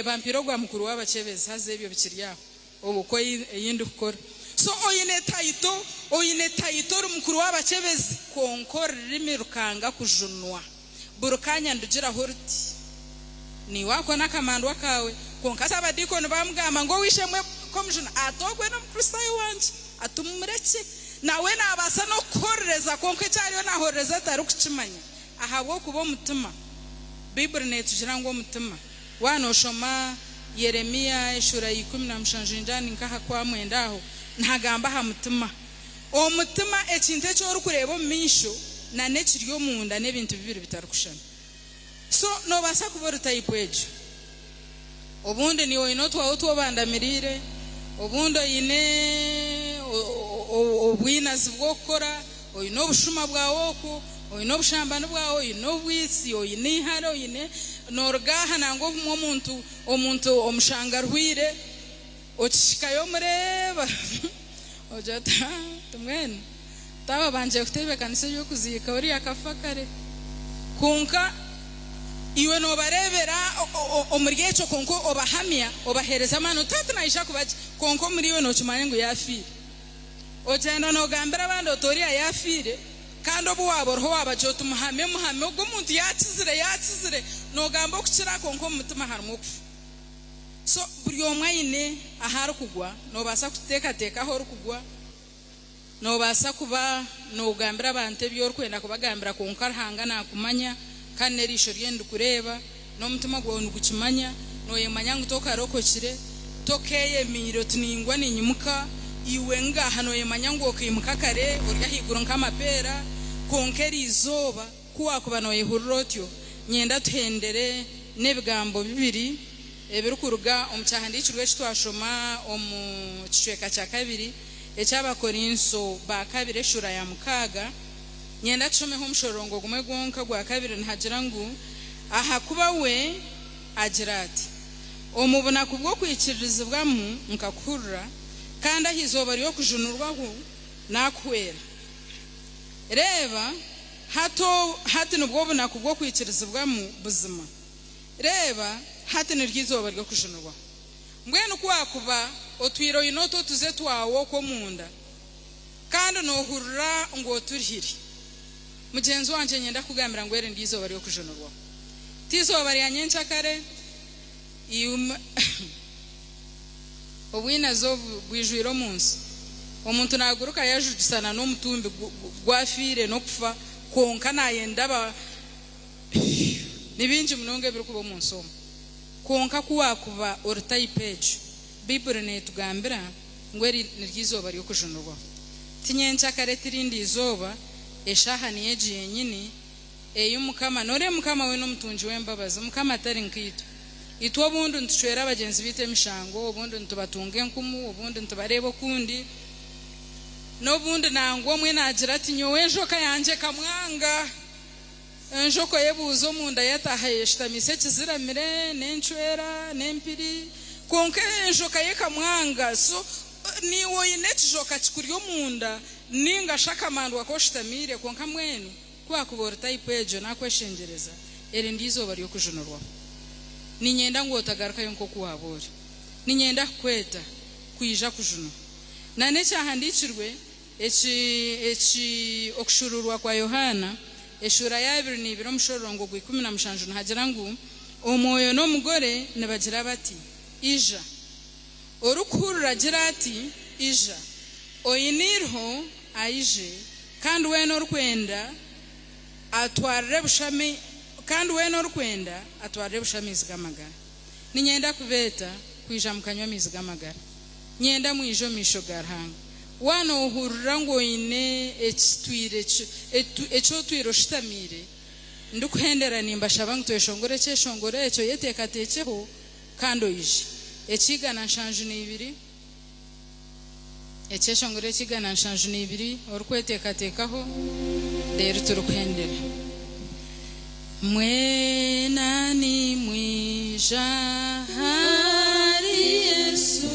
bampiro gwa mukuru w'abachebezi haze ebyo bikiryaho obuko yindi ukora so oyine taito rumukuru w'abachebezi konko rimi rukanga kujunwa burukanya ndugira horti ni wako nakamandwa kawe konka sabadiko nibamugamba ngo wishemwe komjuna atogwe no mukristayo wanje atumureke nawe nabasa no korreza konke cyariyo nahoreza tarukukimanya ahabwo kubo mutima bible netugira ngo mutima wano shoma Yeremia ishura 17 nkaha kwa mwendaho ntagamba ha mutima omutima ekinte cyo rukureba misho na nekiryo munda nebintu bibiri bitarukushana so no basa kubora type ejo obundi ni oyino twawo bandamirire obundo yine obwinazi bwokora oyino obushuma bwawoko oyino obushambano bwawo oyino bwisi oyine iharo oyine norgaha nango omuntu omushangarwire okishikayo mureba ojata tumwene taba banje kutebe kanisa yo kuzika uri akafakare kunka iwe no barebera omuryecho konko obahamya obahereza mano tatnaisha kubaje konko muriwe no chimanye ngo yafire ojenda no gambira bando otoria yafire kandi obu waboroho wabajotu muhame ubwo muntu yakizire no gamba okukira konko mutima harimo kufa so buri omwayine ahari kugwa no basa kuteka aho rukugwa no basa kuba no gambira abantu byorkwenda kubagambira konka hanga nakumanya kandi erisho ryenda kureba no mutima gwawe ngukimanya no yemanya ngutoka rokokire tokeye miro tuningwa ninyimuka iwe nga hano yemanya ngo okimuka kare urya higuro nkamapera konkeri izoba kuwa kuba no yehurotyo nyenda tuhendere nebigambo bibiri ebirukuruga omucyahandikirwe kitwashoma omu kicweka cya kabiri ecy'abakorinso ba kabiri eshura ya mukaga nyenda tushomeho omushorongo gumwe gwonka gwa kabiri nhagira ngu aha kuba we agira ati omubuna kubwo kwikirizibwamu nkakurura kandi ahizoba ryo kujunurwaho nakwera reba hati nubwo buna kubwo kwikirizibwamu buzima reba hati niryizoba ryo kujunurwaho mbwenu kwakuba otwiro inoto tuze twawo ko munda kandi nohurura ngo turhiri mugenzi wanje nyenda kugambira ngo ere ndizoba ryo kujunurwaho tizoba ryanyencha kare obwina zo bwijwiro munsi omuntu naguruka yajujisana n'omutumbi gwafire no kufa konka nayenda ba nibinji munonge biri kuba mu nsomo konka kuba or type page Bible netugambira ngweri niryizoba ryo kujunurwa tinyencha kare tirindi izoba eshaha niyeji yenyini eyumukama nore mukama we no mutunji wembabaza mukama atari nkitu itwo bundu ntwera abagenzi bite mishango bundu ntubatunge nkumu bundu ntubarebo kundi no bundu nango mwe nagira ati nyowe njoka yanje kamwanga njoko yebuzo munda yatahaye shitamise kiziramire nenchwera nempiri konke njoka yekamwanga so ni woyine kijoka kikuryo munda ninga shaka mandwa ko shitamire konka mwenu kwa kubora type ejo nakweshengereza eri ndizo bari yo kujunurwa ninyenda ngo tagaruka yonko kuhabore ninyenda kweta kuija kujuno nane cyahandikirwe eci okushururwa kwa Yohana eshura ya 2 ni biro mushorongo gwi 17 hagira ngo omoyo no mugore nebagira bati ija orukurura gira ati ija oyinirho aije kandi weno rukwenda atwarire bushami kandi weno rukwenda atwarire bushami zigamagara ninyenda kubeta kwija mukanywa mizigamagara nyenda mwijo misho garhanga wano uhurura ngo ine ekitwire echo twiro shitamire ndukuhendera nimba shabangu tweshongore cheshongore echo yeteka techeho kando ije echiga na nshanju ni 2 echeshongore chiga na nshanju ni 2 orukweteka tekaho rero turukuhendera mwenani mwija hari Yesu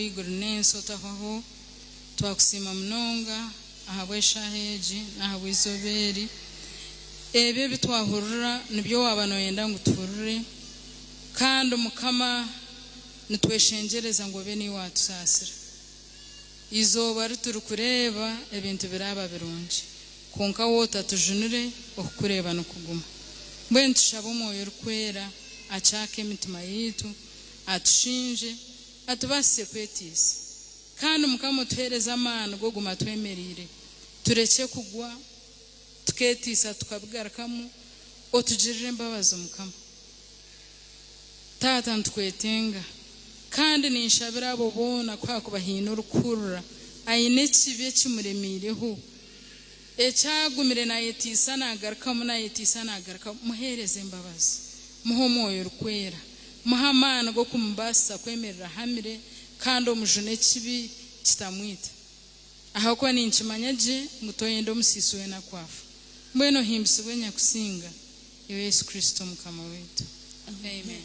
iguru n'ensi otahoho twakusima munonga ahabw'eshaheegi n'ahabw'izoberi ebyo bitwahurira nibyo waba noyenda ngo tuhurire kandi Mukama nitweshengereza ngo be ni watusasira izoba rituri kureba ebintu biraba birungi konka wota tujunire okukureba no kuguma mbwenu tushaba omwoyo rukwera achake emitima yitu atushinje atubasise kwetiisa kandi Mukama tuhereza amaani go guma twemerire tureke kugwa tuketiisa tukabigarukamu otugirire embabazi Mukama Tata ntwetenga kandi ninshabira abo bona kwakuba hino rukurura aine ekibi ekimuremireho ekyagumire nayetiisa nagarukamu muhereze embabazi muhe omwoyo rukwera muhe amaani go kumubasa kwemerera hamire kandi omujune ekibi kitamwita ahakuba ninkimanya gye ngu toyenda omusiisi we nakwafa mbwenu ohimbisibwe nyakusinga iwe Yesu Kristo Mukama wetu amen.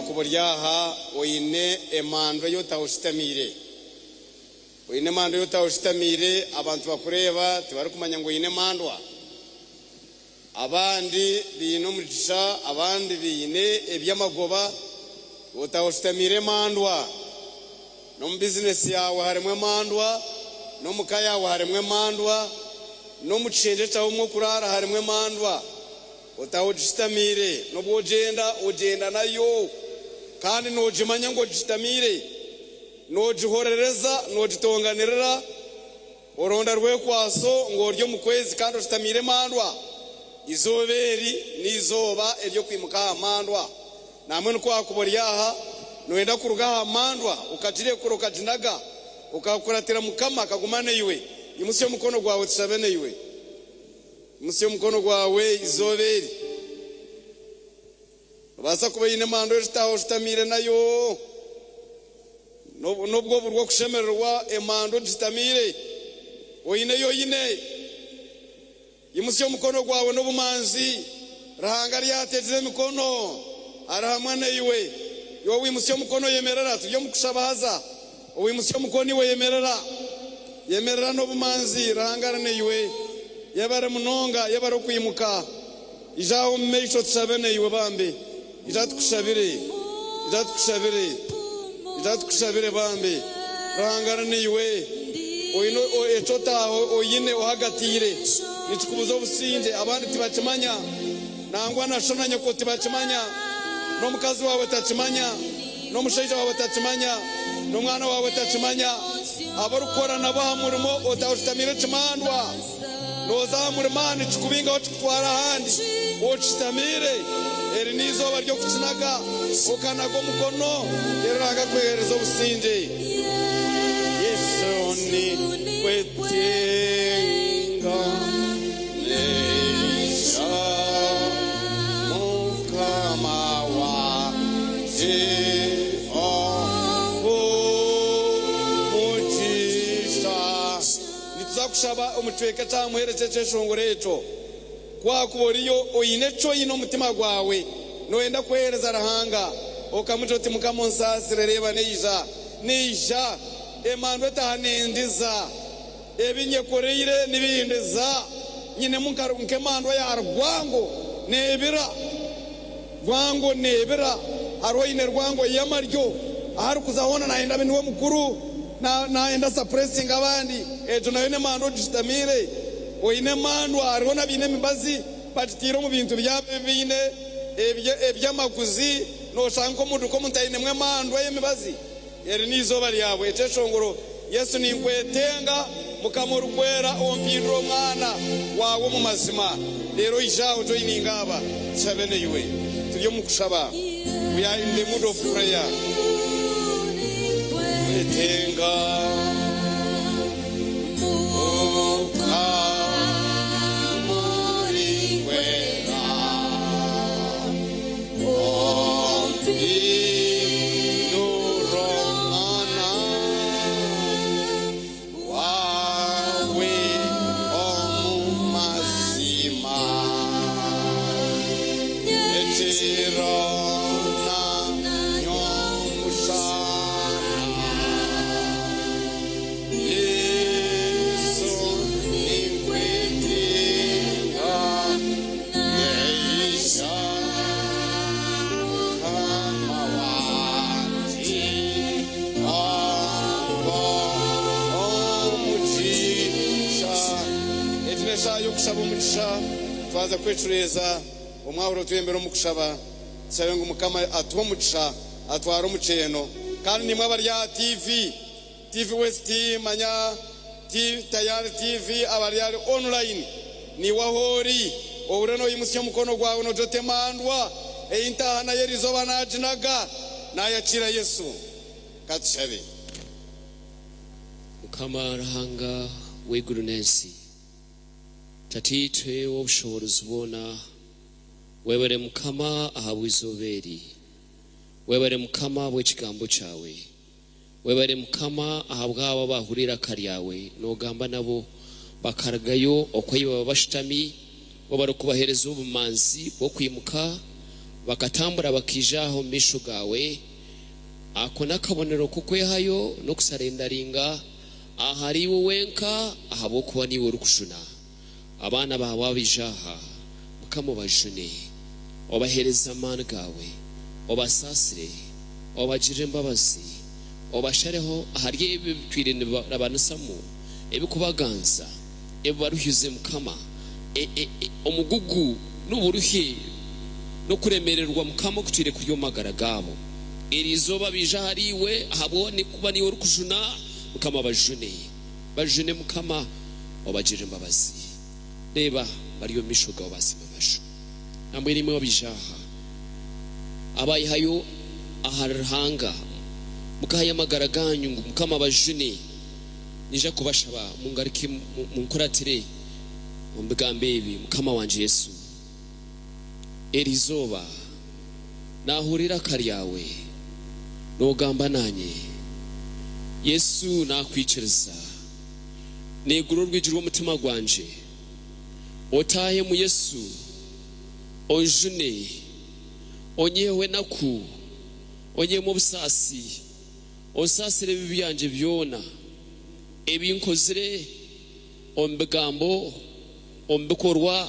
Kuburyaha oine emando yotawushitamire oine mando yotawushitamire abantu bakureba tibari kumanya ngo oine mandwa abandi bino mugisha abandi bine ebyamagoba otawushitamire mandwa no mu business yawe harimwe mandwa no mu kaya yawe harimwe mandwa no mu chenje cyawe mwo kurara harimwe mandwa otawushitamire no bwogenda nayo kandi nojimanya ngo jitamire nojihorereza nojitonganirira oronda rwe kwaso ngo ryo mu kwezi kandi ojitamire mandwa izoberi nizoba eryo kwimuka amandwa namwe nkwakubulyaha noenda kuruga amandwa ukajire kuroka jinaga ukakuratira Mukama kagumane iwe imusyo mukono gwawe tusabene iwe imusyo mukono gwawe izoberi basa kuba ine mando yitaho jitamire nayo nobwo burwo kushemererwa emando jitamire oyine yoyine imusyo mukono gwawe nobumanzi rahanga lyateze mikono arahamwana iwe yo wimusyo mukono yemerera tujye mukushabaza owimusyo mukono iwe yemerera nobumanzi rahanga ne iwe yabare munonga yabare kwimuka ijaho meisho tusabene iwe bambe ijatukushabire bambe rahangara niwe oyino echotaho oyine ohagatire nitukubuza obusinje abandi tibakimanya nangwa nashonanya ko tibakimanya no mukazi wawe takimanya no mushaija wawe takimanya no mwana wawe takimanya abarukora nabo hamurimo otawutamire kimandwa noza murimani chikubinga otwara handi ochitamire eri nizoba ryo kukinaga ukanago mukono eraga kwegereza obusinje Yesu ni kwetenga nesha Mukama wa nituzakushaba omutweka tamuherekeje shongorecho kwakuboriyo oyine cho yino mutima gwawe noenda kwehereza rahanga okamutoti Mukama onsasire reba neija emando tahanendiza ebinye koreire nibihindiza nyine munkaru nkemando yarwango nebira rwango nebera aroine rwango yamaryo ahari kuzahona naenda bene we mukuru naenda suppressing abandi ejo nayo ne mando distamire oine mando arona bine mibazi batitiro mu bintu byabine ebyamaguzi no shanko mudu ko mutayine mwe mando yemibazi yeri nizoba lyawe eteshongoro Yesu ni nkwetenga mukamuru kwera ompindro mwana wawe mu mazima lero ijao jo iningaba sabene yuwe turiyo mukushaba we are in the mood of prayer etenga twaza kwecureza umwahuro tuyembera mukushaba sabe ngo mukama atuwa mucisha atwara umuceno kandi nimwe abarya TV West manya Tayari TV abarya online ni wahori obureno yimusya mukono gwawe no jotemandwa intahana yerizo banajinaga nayacira Yesu katshabe mukama rahanga weguru nensi tatitwe w'ubushobozi ubona webere mukama ahabwizoberi webere mukama bw'ikigambo cyawe webere mukama ahabwaba bahurira karyawe nogamba nabo bakaragayo okwiba bashitami bobara kubahereza ubumanzi bwo kwimuka bakatambura bakijaho misho gawe akona kabonero kukwehayo no kusarendaringa ahari wenka ahabo kuba niwe rukushuna abana bawe abijaha mukamo bajune obahereza amana gawe obasasire obagire imbabazi obashareho ahari ibitwirinde abanusamu ebikubaganza ebaruhyuze mukama omugugu n'uburuhe no kuremererwa mukama kutire kuryo magara gabo irizoba bijahariwe ahabo ni kuba niwe rukujuna mukama bajune mukama obagire imbabazi reba bariyo mishoga basima masho namwe rimwe wabijaha abayihayo aharhanga mukaya magaraganyu mukama bajune nije kubashaba mungarike munkuratire umbigambe ibi mukama wanje Yesu erizoba nahurira karyawe nogamba nanye Yesu nakwicereza neguro rwijirwa umutima gwanje otahe mu Yesu onjune onyewe naku onye mu busasi osasire bibiyanje byona ebinkozire ombegambo ombekorwa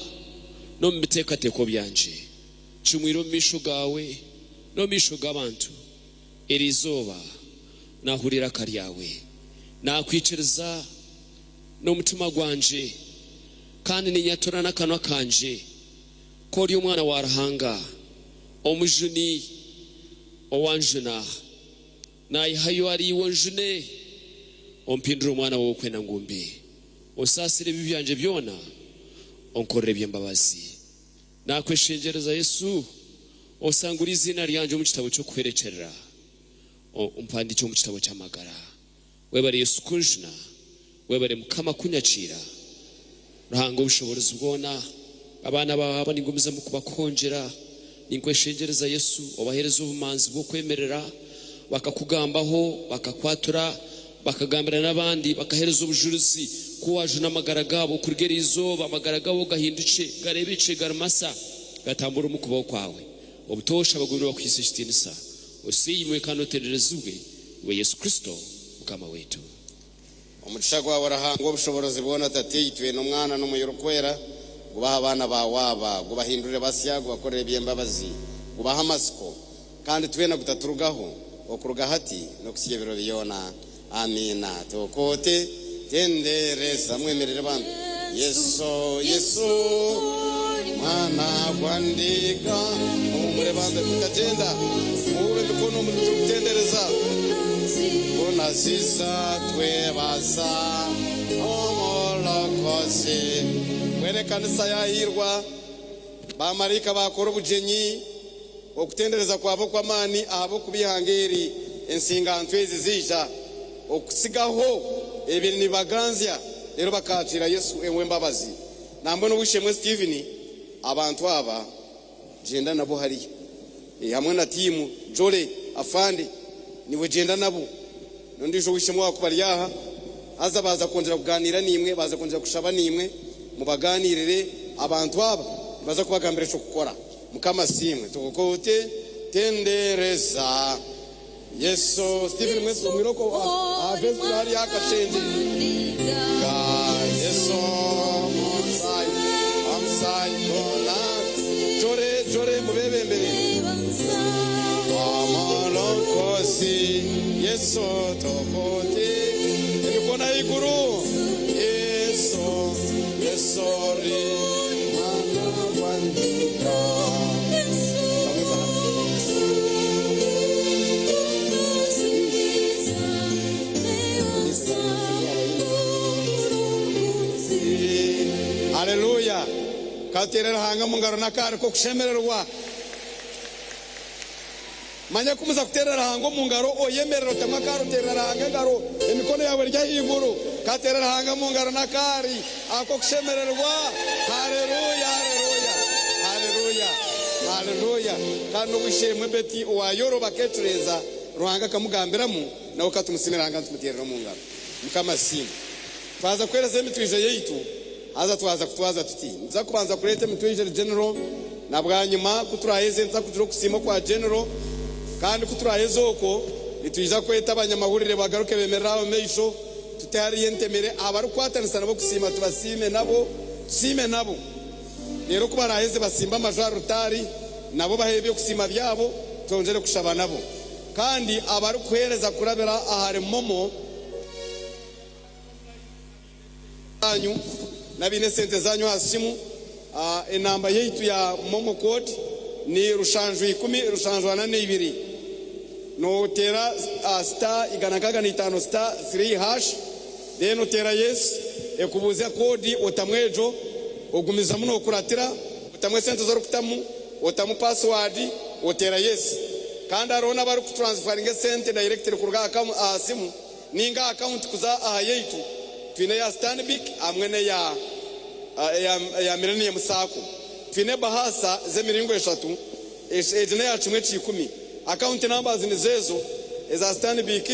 no mbitekateko byanje chumwiro misho gawe no misho gabantu erizoba nahurira karyawe nakwicereza no mutima gwanje kandi ninyatura nakanwa kanje kori umwana warahanga omujuni owanjuna nayihayo ari wonjune ompindura umwana wo kwena ngumbi osasire bibyanje byona onkorere byembabazi nakweshengereza Yesu osangura izina ryanje mu kitabo cyo kwerekerera umpandi cyo mu kitabo cy'amagara webare Yesu kunjuna webare mukama kunyacira ruhanga ubushobozi bwona abana baba ningumiza mu kubakonjera ninkweshengereza Yesu obahereza ubumanzi bwo kwemerera bakakugambaho bakakwatura bakagambira n'abandi bakahereza ubujuruzi kuwaje n'amagara gabo kurigera izoba amagara gabo gahinduce garebice garmasa gatambura umukubaho kwawe obutosha bagurira bakwisishtinisa usiyimwe kanotererezwe we Yesu Kristo mukama wetu umugisha gwawe arahanga ubushobozi bwona tatitwe n'umwana n'umuyoro kwera gubaha abana bawaba gubahindurire basya gubakorera byembabazi ubaha amasiko kandi tubena gutaturugaho okuruga hati no kusigebero biyona amina tokote tendereza mwemerere bambe Yesu mwana kwandika umure bambe kutagenda mube mikono mu tutendereza bona ziza twebaza omolokozi mwene kanisa yahirwa bamarika bakora ubujenyi okutendereza kwabo kw'amani abo kubihangeri ensingantwe ezizija okusigaho ebiri nibaganzya rero bakatira Yesu ewe mbabazi nambo no wishemwe Steven abantu aba jenda nabo hari hamwe na timu Jole afande niwe jenda nabo nondisho wishemwe wakubari yaha aza baza kongera kuganira nimwe baza kongera kushaba nimwe mubaganirire abantu aba baza kubagambira cyo gukora mukama simwe tukokote tendereza Yesu Steven mweso mwiroko afesari yakashenje ga Yesu amsai kona jore mubebe mbere amalokosi Yesu tokote ebikona iguru Yesu ri mana wandika Haleluya katerera hanga mungaro nakari ko kushemererwa manya kumuza kuterera hango mungaro oyemerero tamakaro terera hanga ngaro emikono yawe rya higuru katerera hanga mungaro nakari ako kushemererwa haleluya haleluya haleluya haleluya kandi wishemwe beti wayoro baketreza ruhanga kamugambiramu nawe katumusinira hanga tumuterera mungaro mukama simu twaza kwereza emitwije yeitu aza twaza kutwaza tuti nza kubanza kurete mitwije general nabwanyuma kuturaheze nza kujuro kusima kwa general kandi kuturaheze uko nitwiza kweta abanyamahurire bagaruke bemereraho meisho tutari yentemere abaru kwatanisa nabo kusima tubasime nabo sime nabo rero kubaraheze basimba amajaro rutari nabo bahebye kusima byabo tongere kushaba nabo kandi abaru kwereza kurabera ahare momo anyu nabine sente zanyu hasimu enamba yeitu ya momo code ni rushanjwe 10 rushanjwa 42 no tera star iganakaga ni 5 star 3 hash then tera yes ekubuzya code otamwejo ogumiza muno okuratira otamwe sente zo rukutamu otamu password otera yes kandi arona bari kutransferinga sente directly kuruga account simu ninga account kuza yeitu twine ya Stanbic amwene ya Millennium Sacco twine bahasa ze miringo 3 ejene ya 10 account numbers ni zezo eza Stanbic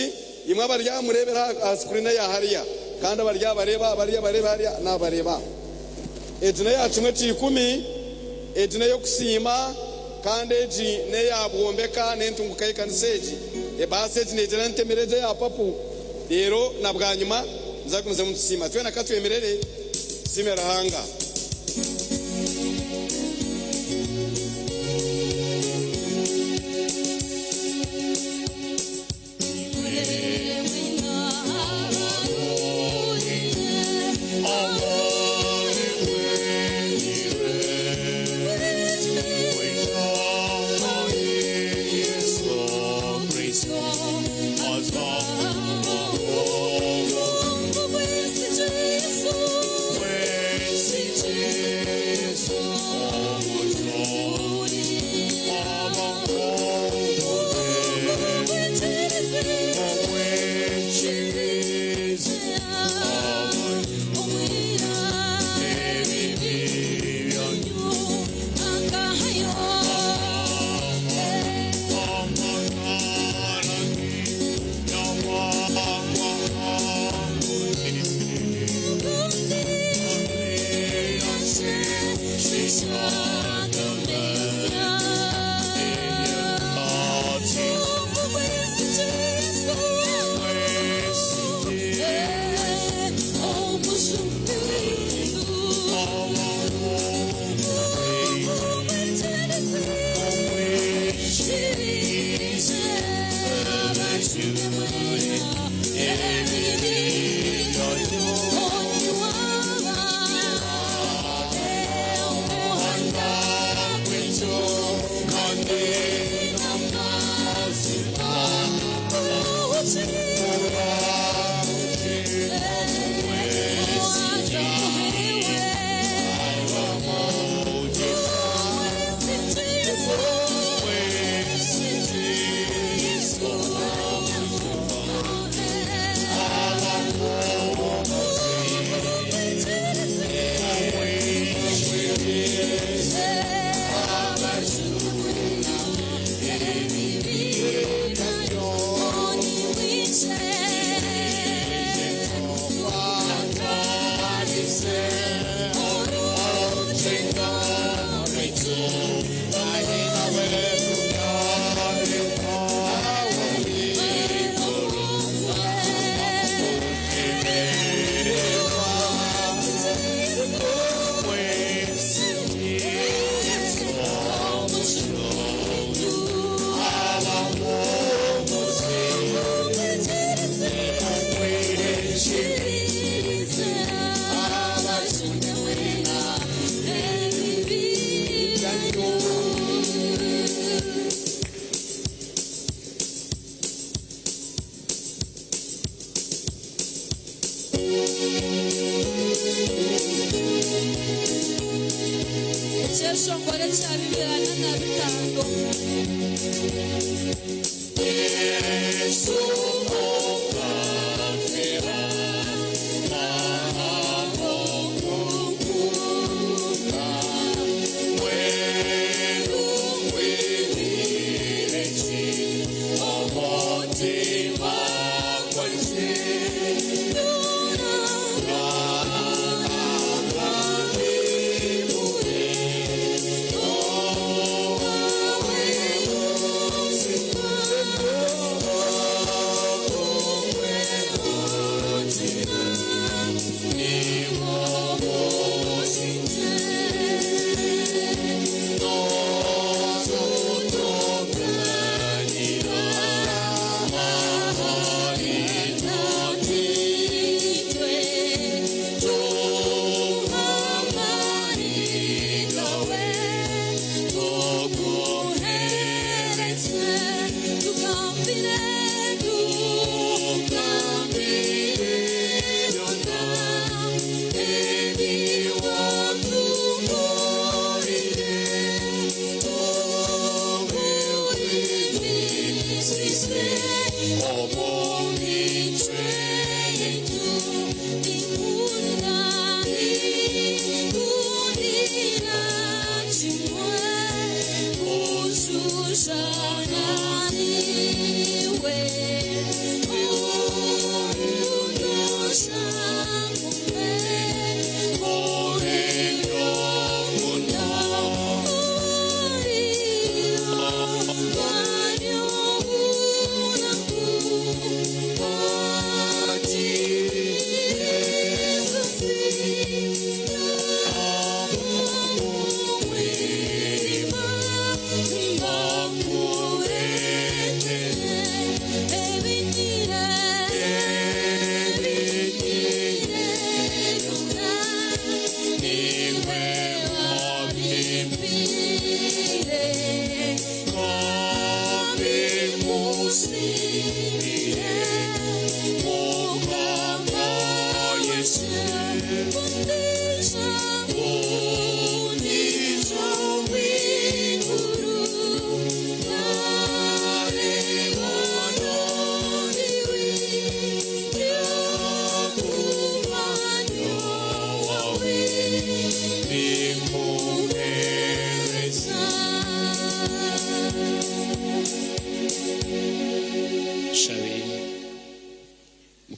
imwe barya murebera screen ya hariya kandi barya bareba hariya na bareba ejene ya 10 ejene yo kusima kandi ejene ya bwombeka nentunguka ikaniseji ebase ejene ntemereje ya papu rero nabwanyuma nzakumze mutsima twena katwemerere simera hanga cyeshongore cya 2005 Yesu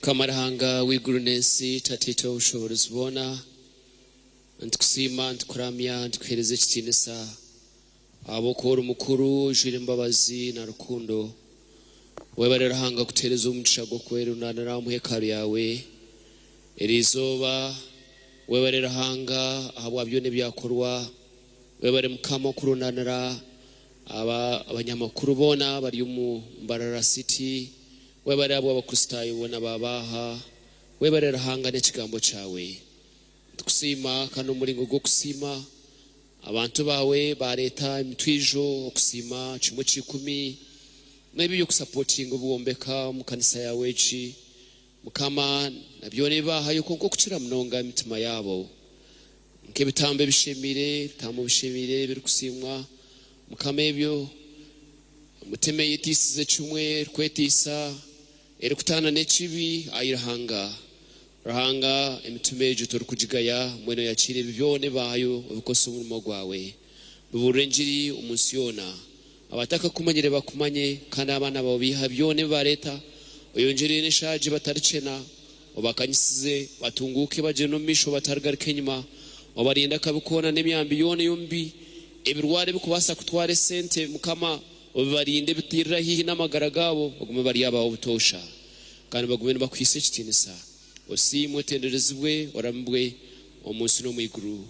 Kamarahanga wigurunesi tatito ushobozi bona ntukusima ntukuramya ntukuhereza ikitinisa abokora umukuru jire mbabazi na rukundo webarerahanga kutereza umugisha gwo kwera unanara mu hekalu yawe erizoba webarerahanga ahabwa byone byakorwa webare mukama kurunanara abanyamakuru bona bari mu Mbarara City webare abo abakristayo bona babaha webarera hanga n'ekigambo cyawe tukusima kandi umuringo gwo kusima abantu bawe bareta imitwijo okusima kimwe kikumi n'ibyo kusapotinga ubuombeka mu kanisa yawe ci mukama nabyone bahayo konko kucira mnonga imitima yabo nke bitambe bishemire bitambo bishemire biri kusimwa mukama ebyo muteme yitisize kimwe kwetisa eri kutana nechibi ayirahanga rahanga emitumeje turi kujigaya mwene yakire bibyone bayo ubikoso umurimo gwawe buburenjiri umunsiyona abataka kumanyire bakumanye kandi abana babo biha byone bareta oyonjere neshaje bataricena obakanyisize batunguke baje no misho batargarike nyuma obarinda kabikona nemyambi yone yombi ebirware bikubasa kutware sente mukama obibarinde bitirira hihi n'amagaragabo bagume bari yabaho butosha kandi bagume bakwise kitinisa osimwe tenderezwe orambwe omunsi no mwiguru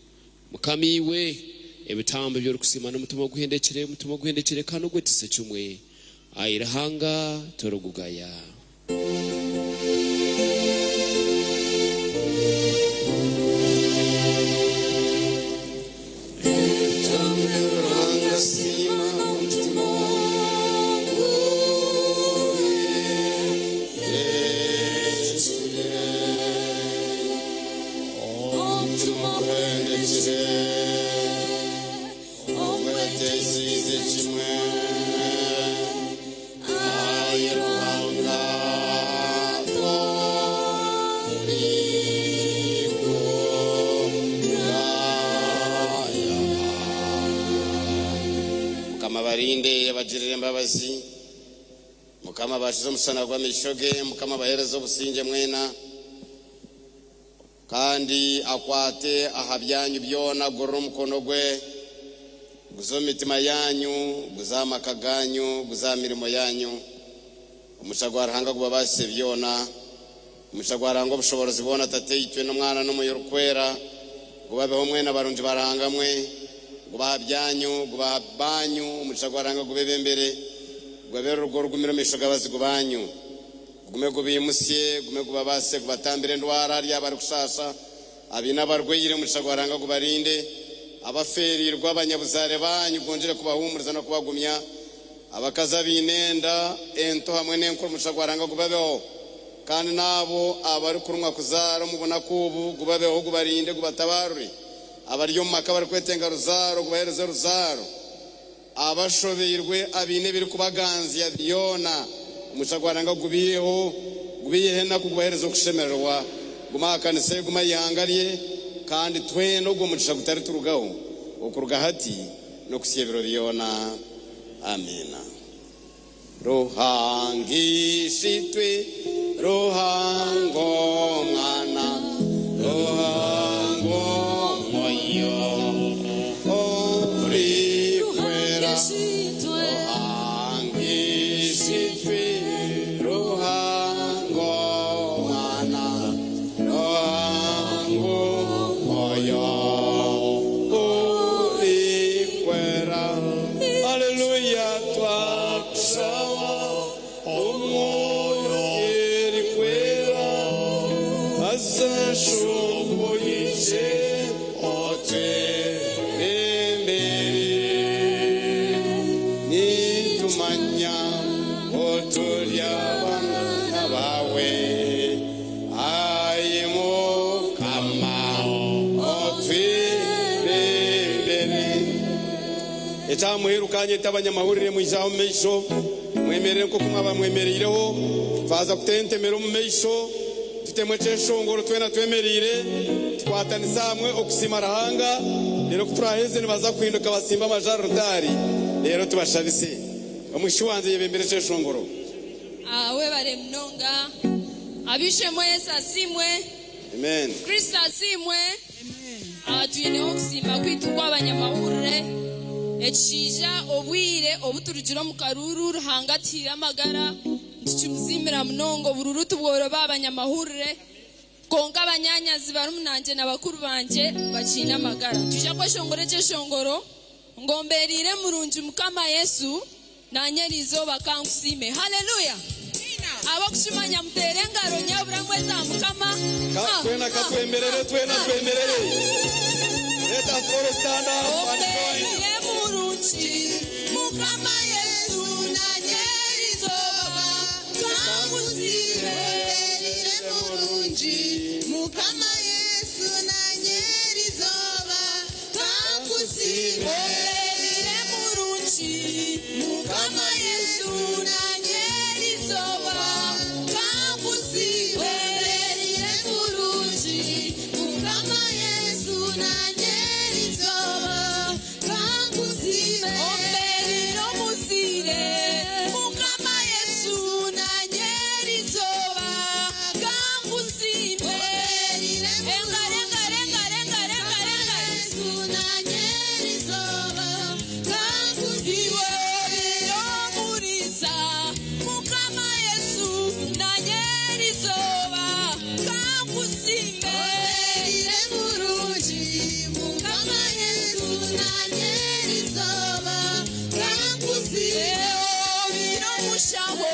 mukamiwe ebitambo byo kusima n'umutima guhendekere kandi ugwetise cyumwe ayirahanga torogugaya tesize kimwe ayiruhanga mukama barinde abagirire imbabazi mukama bashize umusana gwa mishoge mukama bahereza obusinge mwena kandi akwate ahabyanyu byona gorora umukono gwe guzo mitima yanyu guzamaka ganyu guzamirimo yanyu umushagwarahanga gubabase byona umushagwaranga obushoborozi bona tateyitwe n'umwana n'umuyorukwera gubabeho mwena barunji barangamwe gubahabyanyu gubabanyu umushagwaranga gubebe mbere gubero rugo rugumiro mishoga bazigubanyu gume gubimusye gume gubabase gubatambire ndwara rya bari kushasha abina barweyire umushagwaranga gubarinde abaferirwa abanyabuzare banyu gonjere kubahumuriza no kubagumya abakaza binenda ento hamwe n'enkuru umushagwaranga gubabeho kandi nabo abari kurumwa kuzaro mubona kubu gubabeho gubarinde gubatabarure abaryo maka bari kwetenga ruzaro gubahereza ruzaro abashoberwe abine biri kubaganzya byona umushagwaranga gubiyeho gubiyehe na kugubahereza kushemererwa gumakanise guma yangariye kandi twe no gumucisha gutari turugaho okuruga hati no kusyebero byona amina rohangishitwe rohango mwana rohango moyo ori kwera rohangishitwe rohango mwana rohango moyo ori kwera haleluya twakushawa omoyo eri kwera azashomboyije ote embere nitumanya oturya bana bawe ayemo kama otwibembere etamuherukanye tabanyamahurire mwijaho meisho mwemerere ko kumaba mwemereireho faza kutentemera mu meisho tutemwe ceshongoro twena twemerire twatanisa hamwe okusima rahanga rero kuturaheze nibaza kuhinduka basimba amajaro rutari rero tubashabise omwishi wanze yebembere ceshongoro awe bare mnonga abishe mwesa asimwe amen Kristo asimwe amen tuyeneho kusimba kwitugwa abanyamahurire ekishija obwire obuturugiro mu karuru ruhangatira amagara tuchimuzimira mnongo bururu tubworo babanyamahurire konka abanyanyazi barumunanje nabakuru banje bacina amagara tujya kweshongore cyeshongoro ngomberire murunji mukama Yesu nanyerizo bakankusime haleluya abakushimanya muterengaro nyabura mweza mukama twena katwemerere twena twemerere let us all stand up and join murunji mukama Yesu nanyerizo bakankusime murunji mukama Yesu nanyerizo bakankusime murunji mukama Yesu nanyerizo bakankusime murunji mukama Yesu nanyerizo bakankusime omberiro musire mukama Yesu nanyerizo bakankusime enga Yesu nanyerizo bakankusime murisa mukama Yesu nanyerizo bakankusime murunji mukama Yesu nanyerizo bakankusime obiro mushaho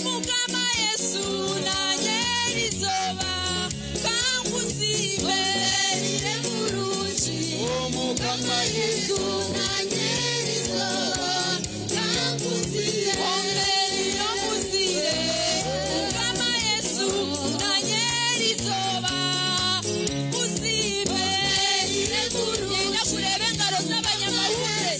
mukama Yesu nanyerizo bakankusime murunji mukama Yesu nanyerizo bakankusime obiro musire mukama Yesu nanyerizo bakankusime kurebe engaro z'abanyamahurire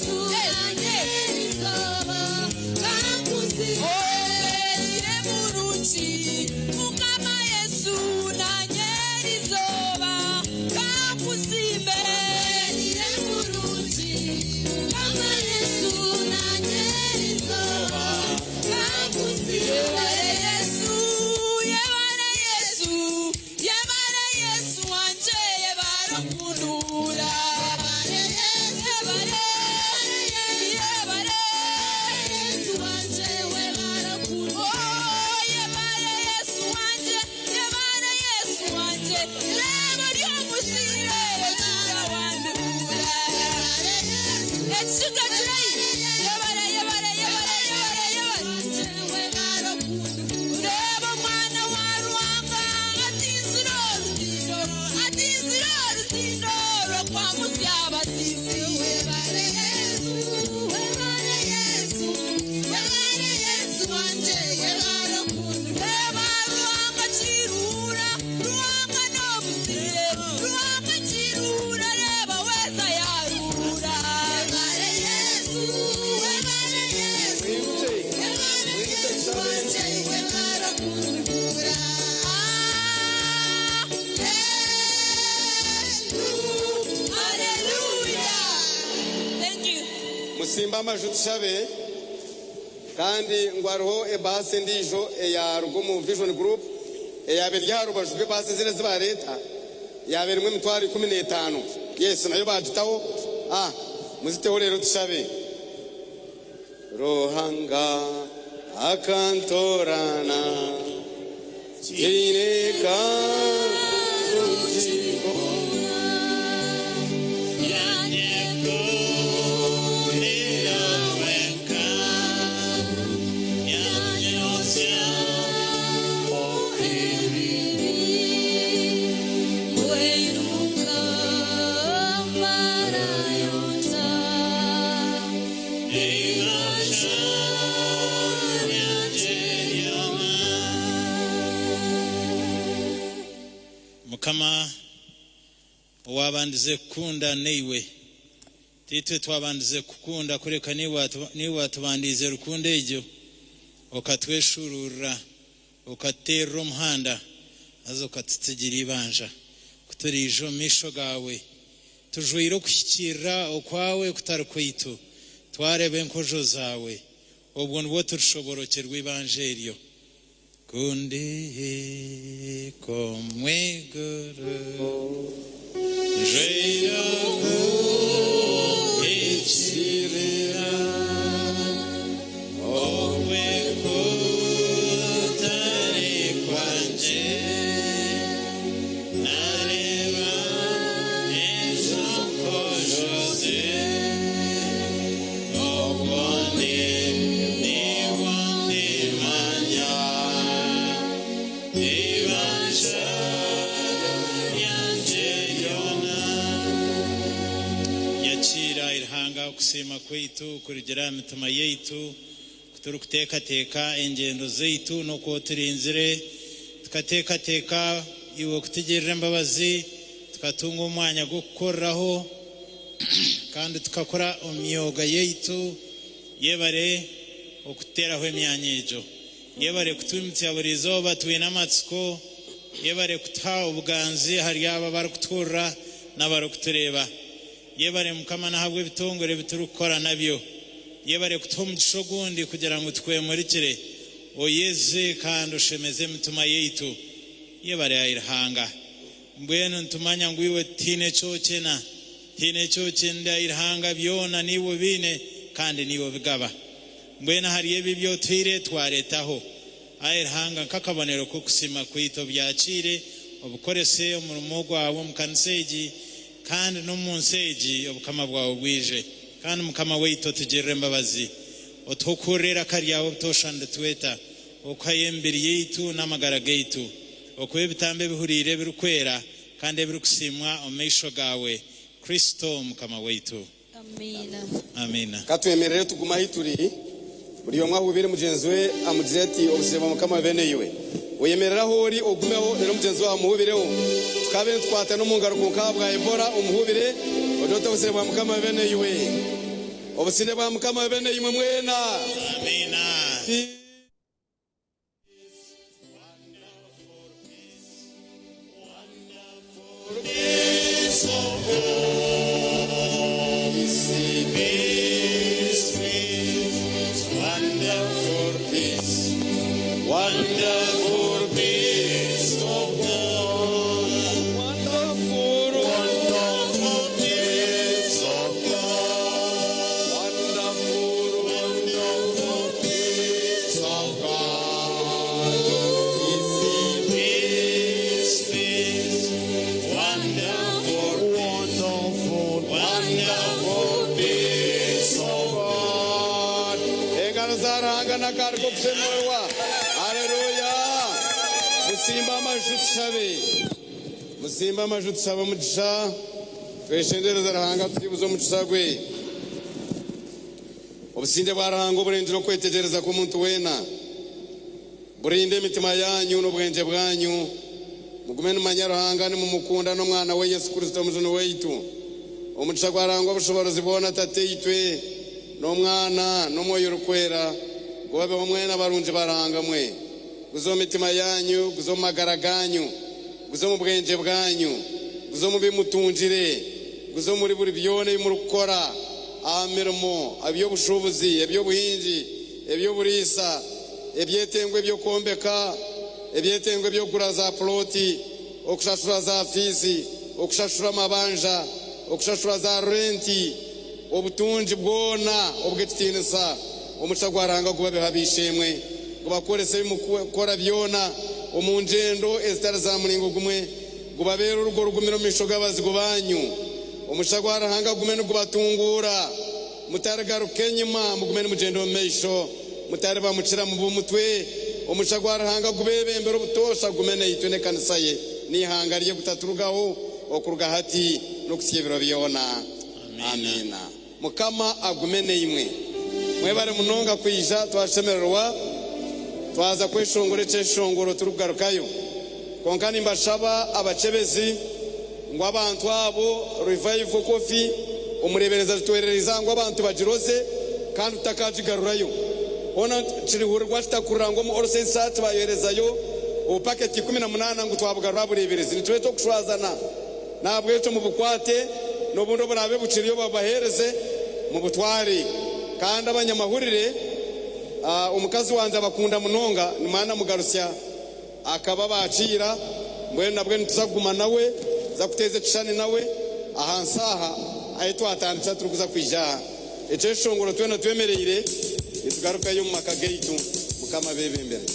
Musimba amajwi tushabe kandi ngwariho ebase ndijo ya rugomu vision group yabirya rubajwe base zire ziba leta yaberimwe mitwari 15 yes nayo bajitaho muziteho rero tushabe rohanga akantorana Chineka Ruchiko Yanyeko Nirawenka Yanyosya Okiriri Weruka Marayota Egasha Mukama wabandize kunda neiwe titwe twabandize kukunda kureka niwe tubandize rukunde ejo okatweshurura okatera umuhanda azo katutigira ibanja kuturijo misho gawe tujwire kushyikira okwawe kutari kwitu twarebe nkojo zawe ubwo nibwo turushoborokirwa ibanjeriyo Kundi komwe guru Jaya Ichirira Owe kutari kwanje Nareva Eshoko Jose Okwani Niwani Manya Yachira irhanga kusema kwetu kurigera mitima yetu kuturukuteka teka engendo zeitu no koturinzire tukateka teka iwe kutigirira mbabazi tukatunga umwanya gukoraho kandi tukakora umyoga yetu yebare okuteraho emyanyejo yebare kutumtya burizo batwina matsiko yebare kutaha ubuganzi hari aba barukutura n'abarukutureba yebare mukama nahabwe bitongore biturukora nabyo yebare kutumdisho gundi kugira ngo twemurikire oyeze kandi ushemeze mituma yetu yebare ayirhanga mbwenu ntumanya ngwiwe tine choche nda irhanga byona niwo bine kandi niwo bigaba mbwena hari ebibyo twire twaretaho ayirhanga kakabonero ko kusima kwito byacire obukorese umurimo gwawo mukanseji kandi no munseji obukama bwawo bwije kandi mukama weito tugirire mbabazi otukurera karyawo toshande tweta okayembiri yitu namagara geitu okwe bitambe bihurire birukwera kandi birukusimwa omeisho gawe Kristo mukama weito amina katwemerere tuguma hituri buri yomwe ahubire mugenzi we amugireti obuseba mukama bene yiwe uyemerera hori ogumeho rero mugenzi wa muhubireho tukabe twata no mungaro kunkabwa Ebola umuhubire odoto obuseba mukama bene yiwe obusine bwa mukama bene yiwe mwena amina Wonderful peace of God. Wonderful peace of God. Wonderful peace of God. Peace, peace. Wonderful peace kana kariko kusemerwa. Haleluya. Musimba amajutsabe. Musimba amajutsabe mugisha. Tweshendereza rahanga tukibuzo mugisagwe. Obusinde bwarahango burengero kwetegereza ku muntu wena. Burinde imitima yanyu n'ubwenge bwanyu. Mugume n'amanyarahanga ni mumukunda no mwana we Yesu Kristo muzono weitu. Omugisha gwarango bushobozi bona tateitwe no mwana no moyo rukwera. Gobe omwena barunje baranga mwe. Guzo mitima yanyu, guzo magara ganyu, guzo mu bwenge bwanyu, guzo mu bimutunjire, guzo muri buri byone murukora. Amirimo abyo bushobozi, ebyo buhinji, ebyo burisa, ebyetengwe byo kombeka, ebyetengwe byo kuraza ploti, okushashura za fisi, okushashura amabanja, okushashura za renti, obutunji bwona obwetinisa, omugisha gwaranga kuba bihabishemwe, kubakorese bimukora byona, omunjendo ezitara za mulingo gumwe, gubabera urugo rugumiro mishoga bazigobanyu. Omugisha gwaranga gumene kubatungura, mutaragaruke nyuma mugumene mugendo meisho, mutare bamucira mu bumutwe. Omugisha gwaranga gubebembera ubutosha gumene itune kanisa ye nihangariye gutaturugaho okuruga hati no kusyebero byona. Amina. Mukama agumene imwe. Mwebare munonga kwisha twashemererwa twaza kweshongore cyeshongoro turugarukayo. Konkani mbashaba abacebezi ngo abantu abo revive coffee umurebereza twerereza ngo abantu bagiroze kandi utakajigarurayo. Ona chirihurirwa chitakurango mu orsense bayoherezayo o packet 18 ngo twabugarura burebereza nitwe cyo kushwazana nabwo cyo mu bukwate no bundo burabe buciriyo babahereze mu butwari kandi abanyamahurire umukazi wanze abakunda munonga nimana mugarusya akaba bacira mbwe nabwe ntuzaguma nawe zakuteze tushane nawe ahansaha ayitwa atanditsa turukuza kwija eceshongoro twena twemereyire itugaruka yo makageitu mukama bebembere.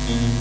Baba.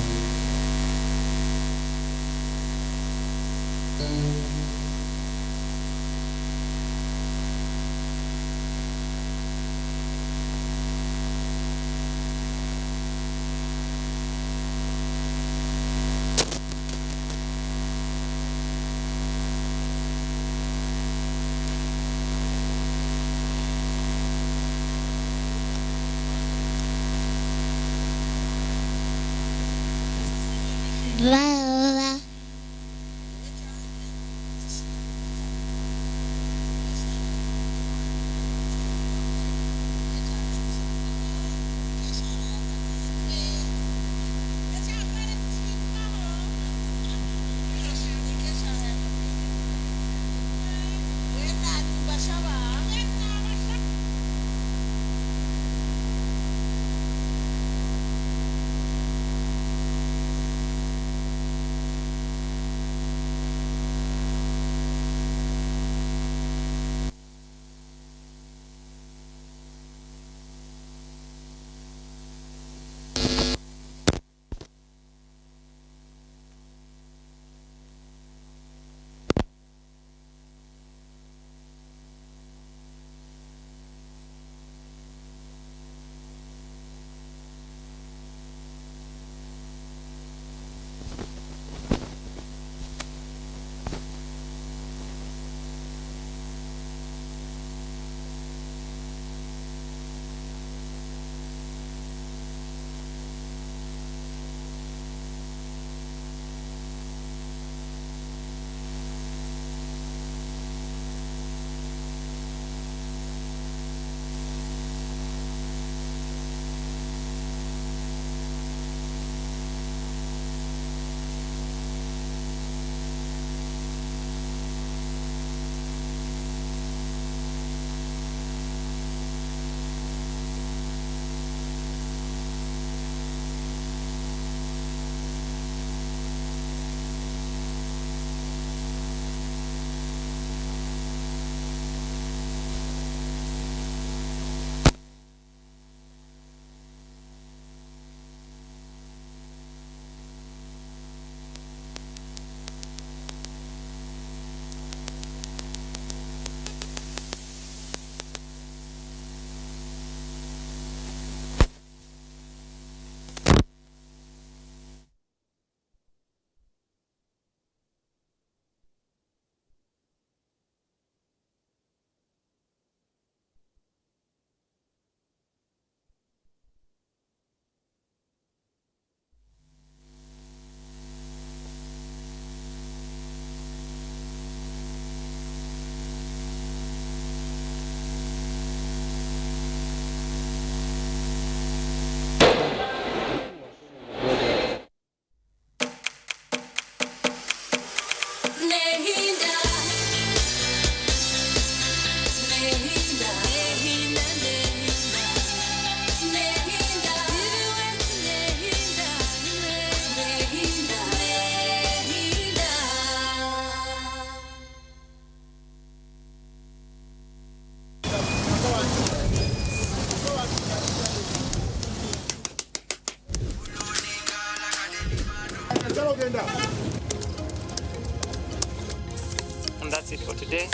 And that's it for today.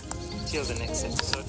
Till the next episode.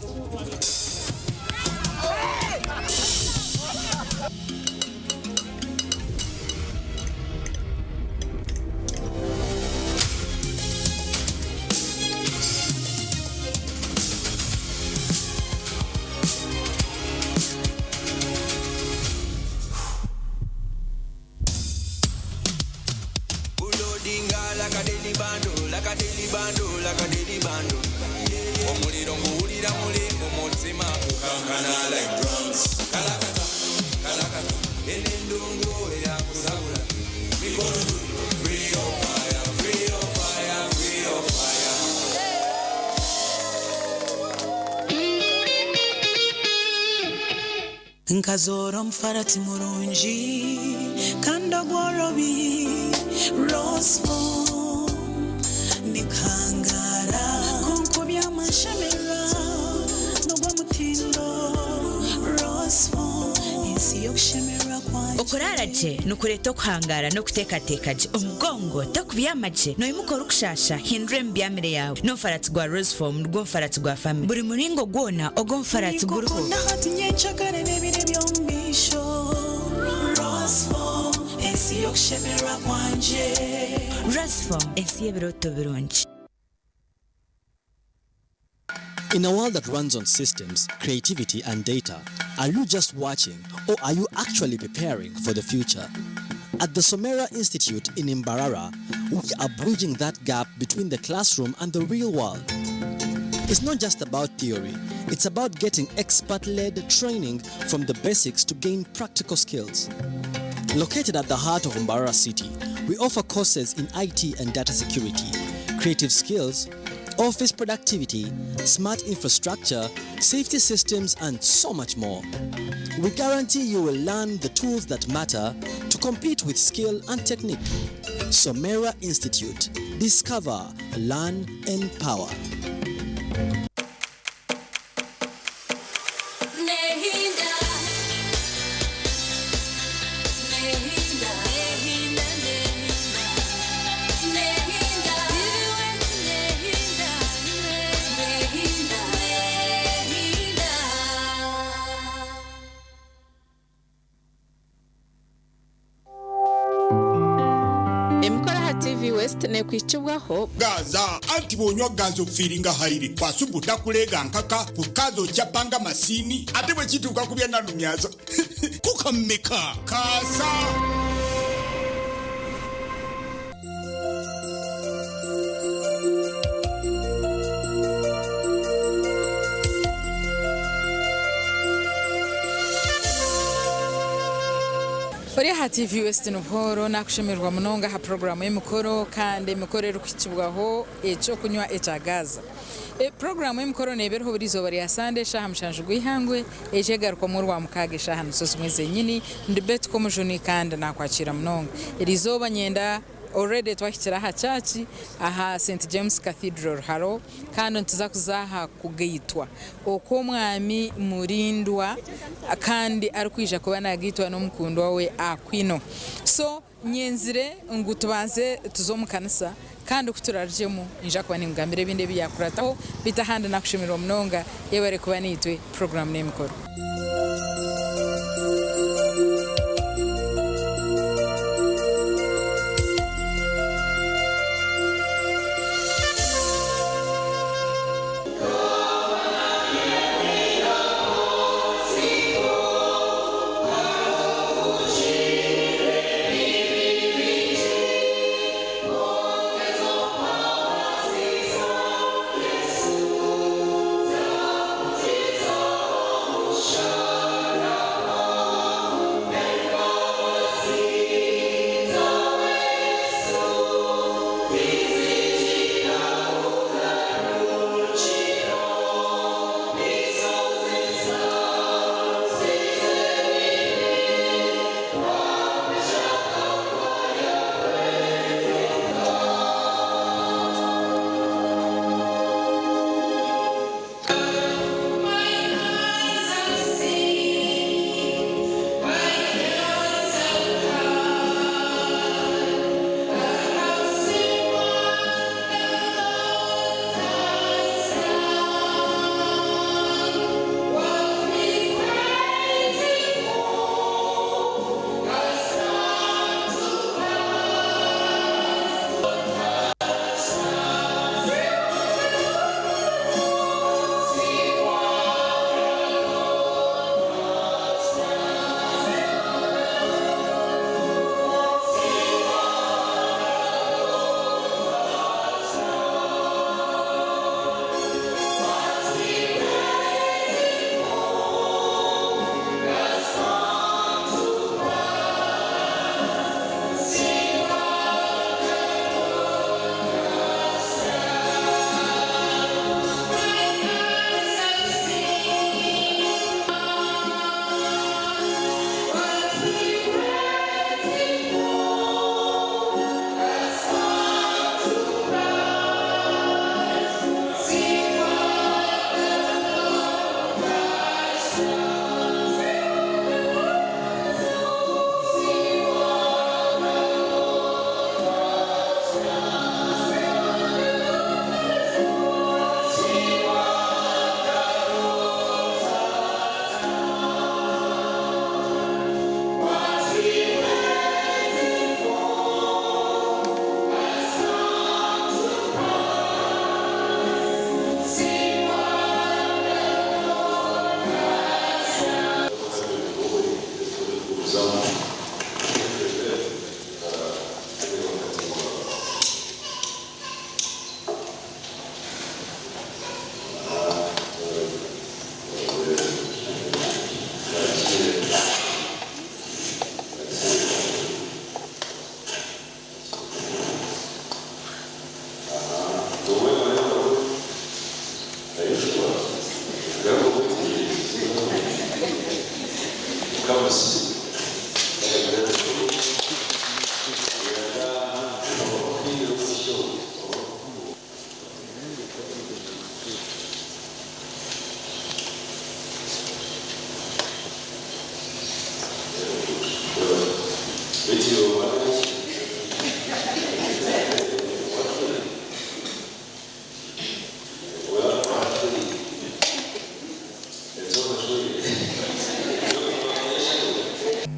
Nkazoro mfarati murunji kanda gworobi rosfo nikangara kunkubya mashamera nogwa mutindo rosfo insi yokushemera kwa okuraraje nukureto kuhangara no kutekatekaje omugongo takubyamaje no imukora ukushasha hindure mbyamire yawe no farati gwa Rose Form rwo farati gwa family buri muringo gwona ogo farati guruho nahati nyenchakare nebire byombisho Rose Form esi yokushemera kwanje Rose Form esi yebiroto birungi. In a world that runs on systems, creativity and data, are you just watching or are you actually preparing for the future? At the Somera Institute in Mbarara, we are bridging that gap between the classroom and the real world. It's not just about theory, it's about getting expert-led training from the basics to gain practical skills. Located at the heart of Mbarara City, we offer courses in IT and data security, creative skills, office productivity, smart infrastructure, safety systems, and so much more. We guarantee you will learn the tools that matter to compete with skill and technique. Somera Institute. Discover, learn, empower. nekwichibwaho gaza anti bonywa gazo firinga hairi kwasubuta kulega nkaka kukazo chapanga masini ate bwe kituka kubya nanumyaza kukameka kasa Oriha TV West Nuhoro nakushemerwa munonga ha program y'emukoro kandi mukorero kukibwaho echo kunywa echagaza. Program y'emukoro neberho burizo bari asande shaha mshanju gwihangwe ejegaruko muri wa mukage shaha nusozi mweze nyini ndibet ko mujuni kandi nakwakira munonga. Erizoba nyenda already twakira ha church aha St James Cathedral haro kandi ntuzakuzaha kugayitwa oko mwami murindwa kandi arikwija kuba nagitwa no mukundwa we Akwino so nyenzire ngutubanze tuzomukanisa kandi kuturarjemu inja kwa ningambire binde biyakurataho bitahanda nakushimira munonga yebare kuba nitwe program nemikoro. Shine.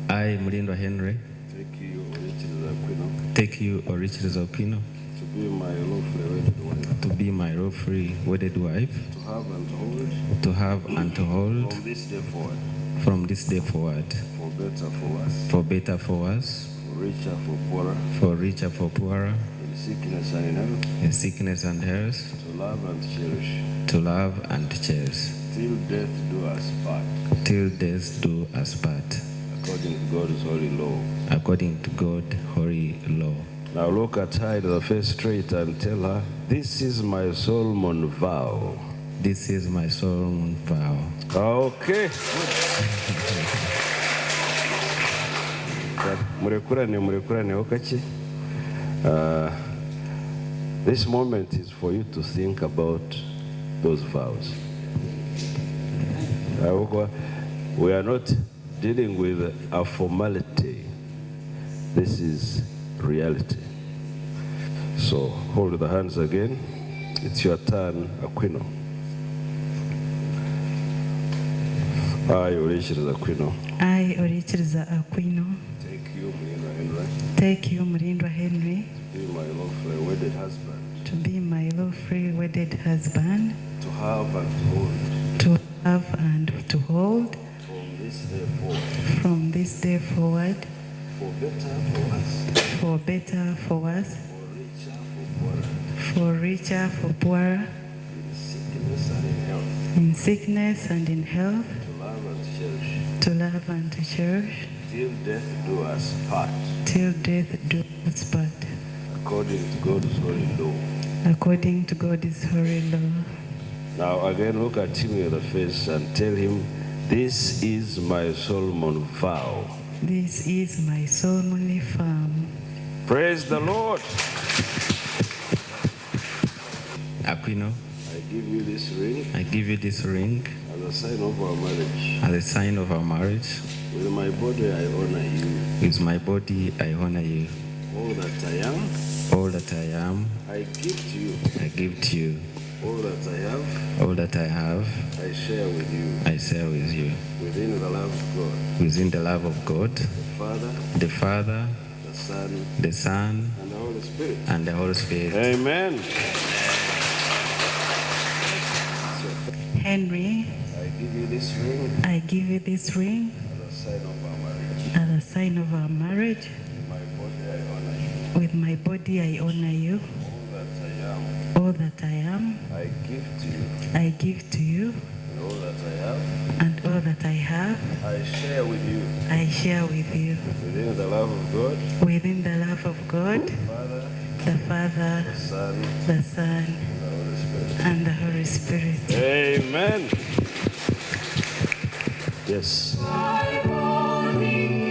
I, Murindo Henry, take you, Orichis Aquino, to be my lawfully wedded wife, to have and to hold, from this day forward, for better for us, for richer for poorer, in sickness and in health, to love and cherish, till death do us part, according to God's holy law. according to God's holy law. Now look at her in the face straight and tell her, this is my Solomon vow. This is my Solomon vow. Okay. Murekurane okachi. This moment is for you to think about those vows. We are not dealing with a formality. This is reality. So hold the hands again. It's your turn, Aquino. I, Orichis Aquino. I, Orichis Aquino. Take you, Murindo Henry. Take you, Murindo Henry. To be my lawfully wedded husband. To be my lawfully wedded husband. To have and to hold. To have and to hold. From this day forward. From this day forward. For better for us. For better for us. For richer for poorer. For richer for poorer. In sickness and in health. In sickness and in health. To love and to cherish. To love and to cherish. Till death do us part. Till death do us part. According to God's holy law. According to God's holy law. Now again look at him in the face and tell him, this is my Solomon vow. This is my solemnly vow. Praise the Lord. Aquino, I give you this ring. I give you this ring as a sign of our marriage. as a sign of our marriage. With my body I honor you. With my body I honor you. All that I am. All that I am. I give to you. I give to you. All that I have. All that I have. I share with you. I share with you. Within the love of God. Within the love of God. The Father. The Father. The Son. The Son. And the Holy Spirit. And the Holy Spirit. Amen. Henry, I give you this ring. I give you this ring As a sign of our marriage. as a sign of our marriage. With my body I honor you. With my body I honor you. All that I am. All that I am. I give to you. I give to you. And all that I have. And all that I have. I share with you. I share with you. Within the love of God. Within the love of God. The Father. The Son. The Son. And the Holy Spirit. Amen. Yes. My morning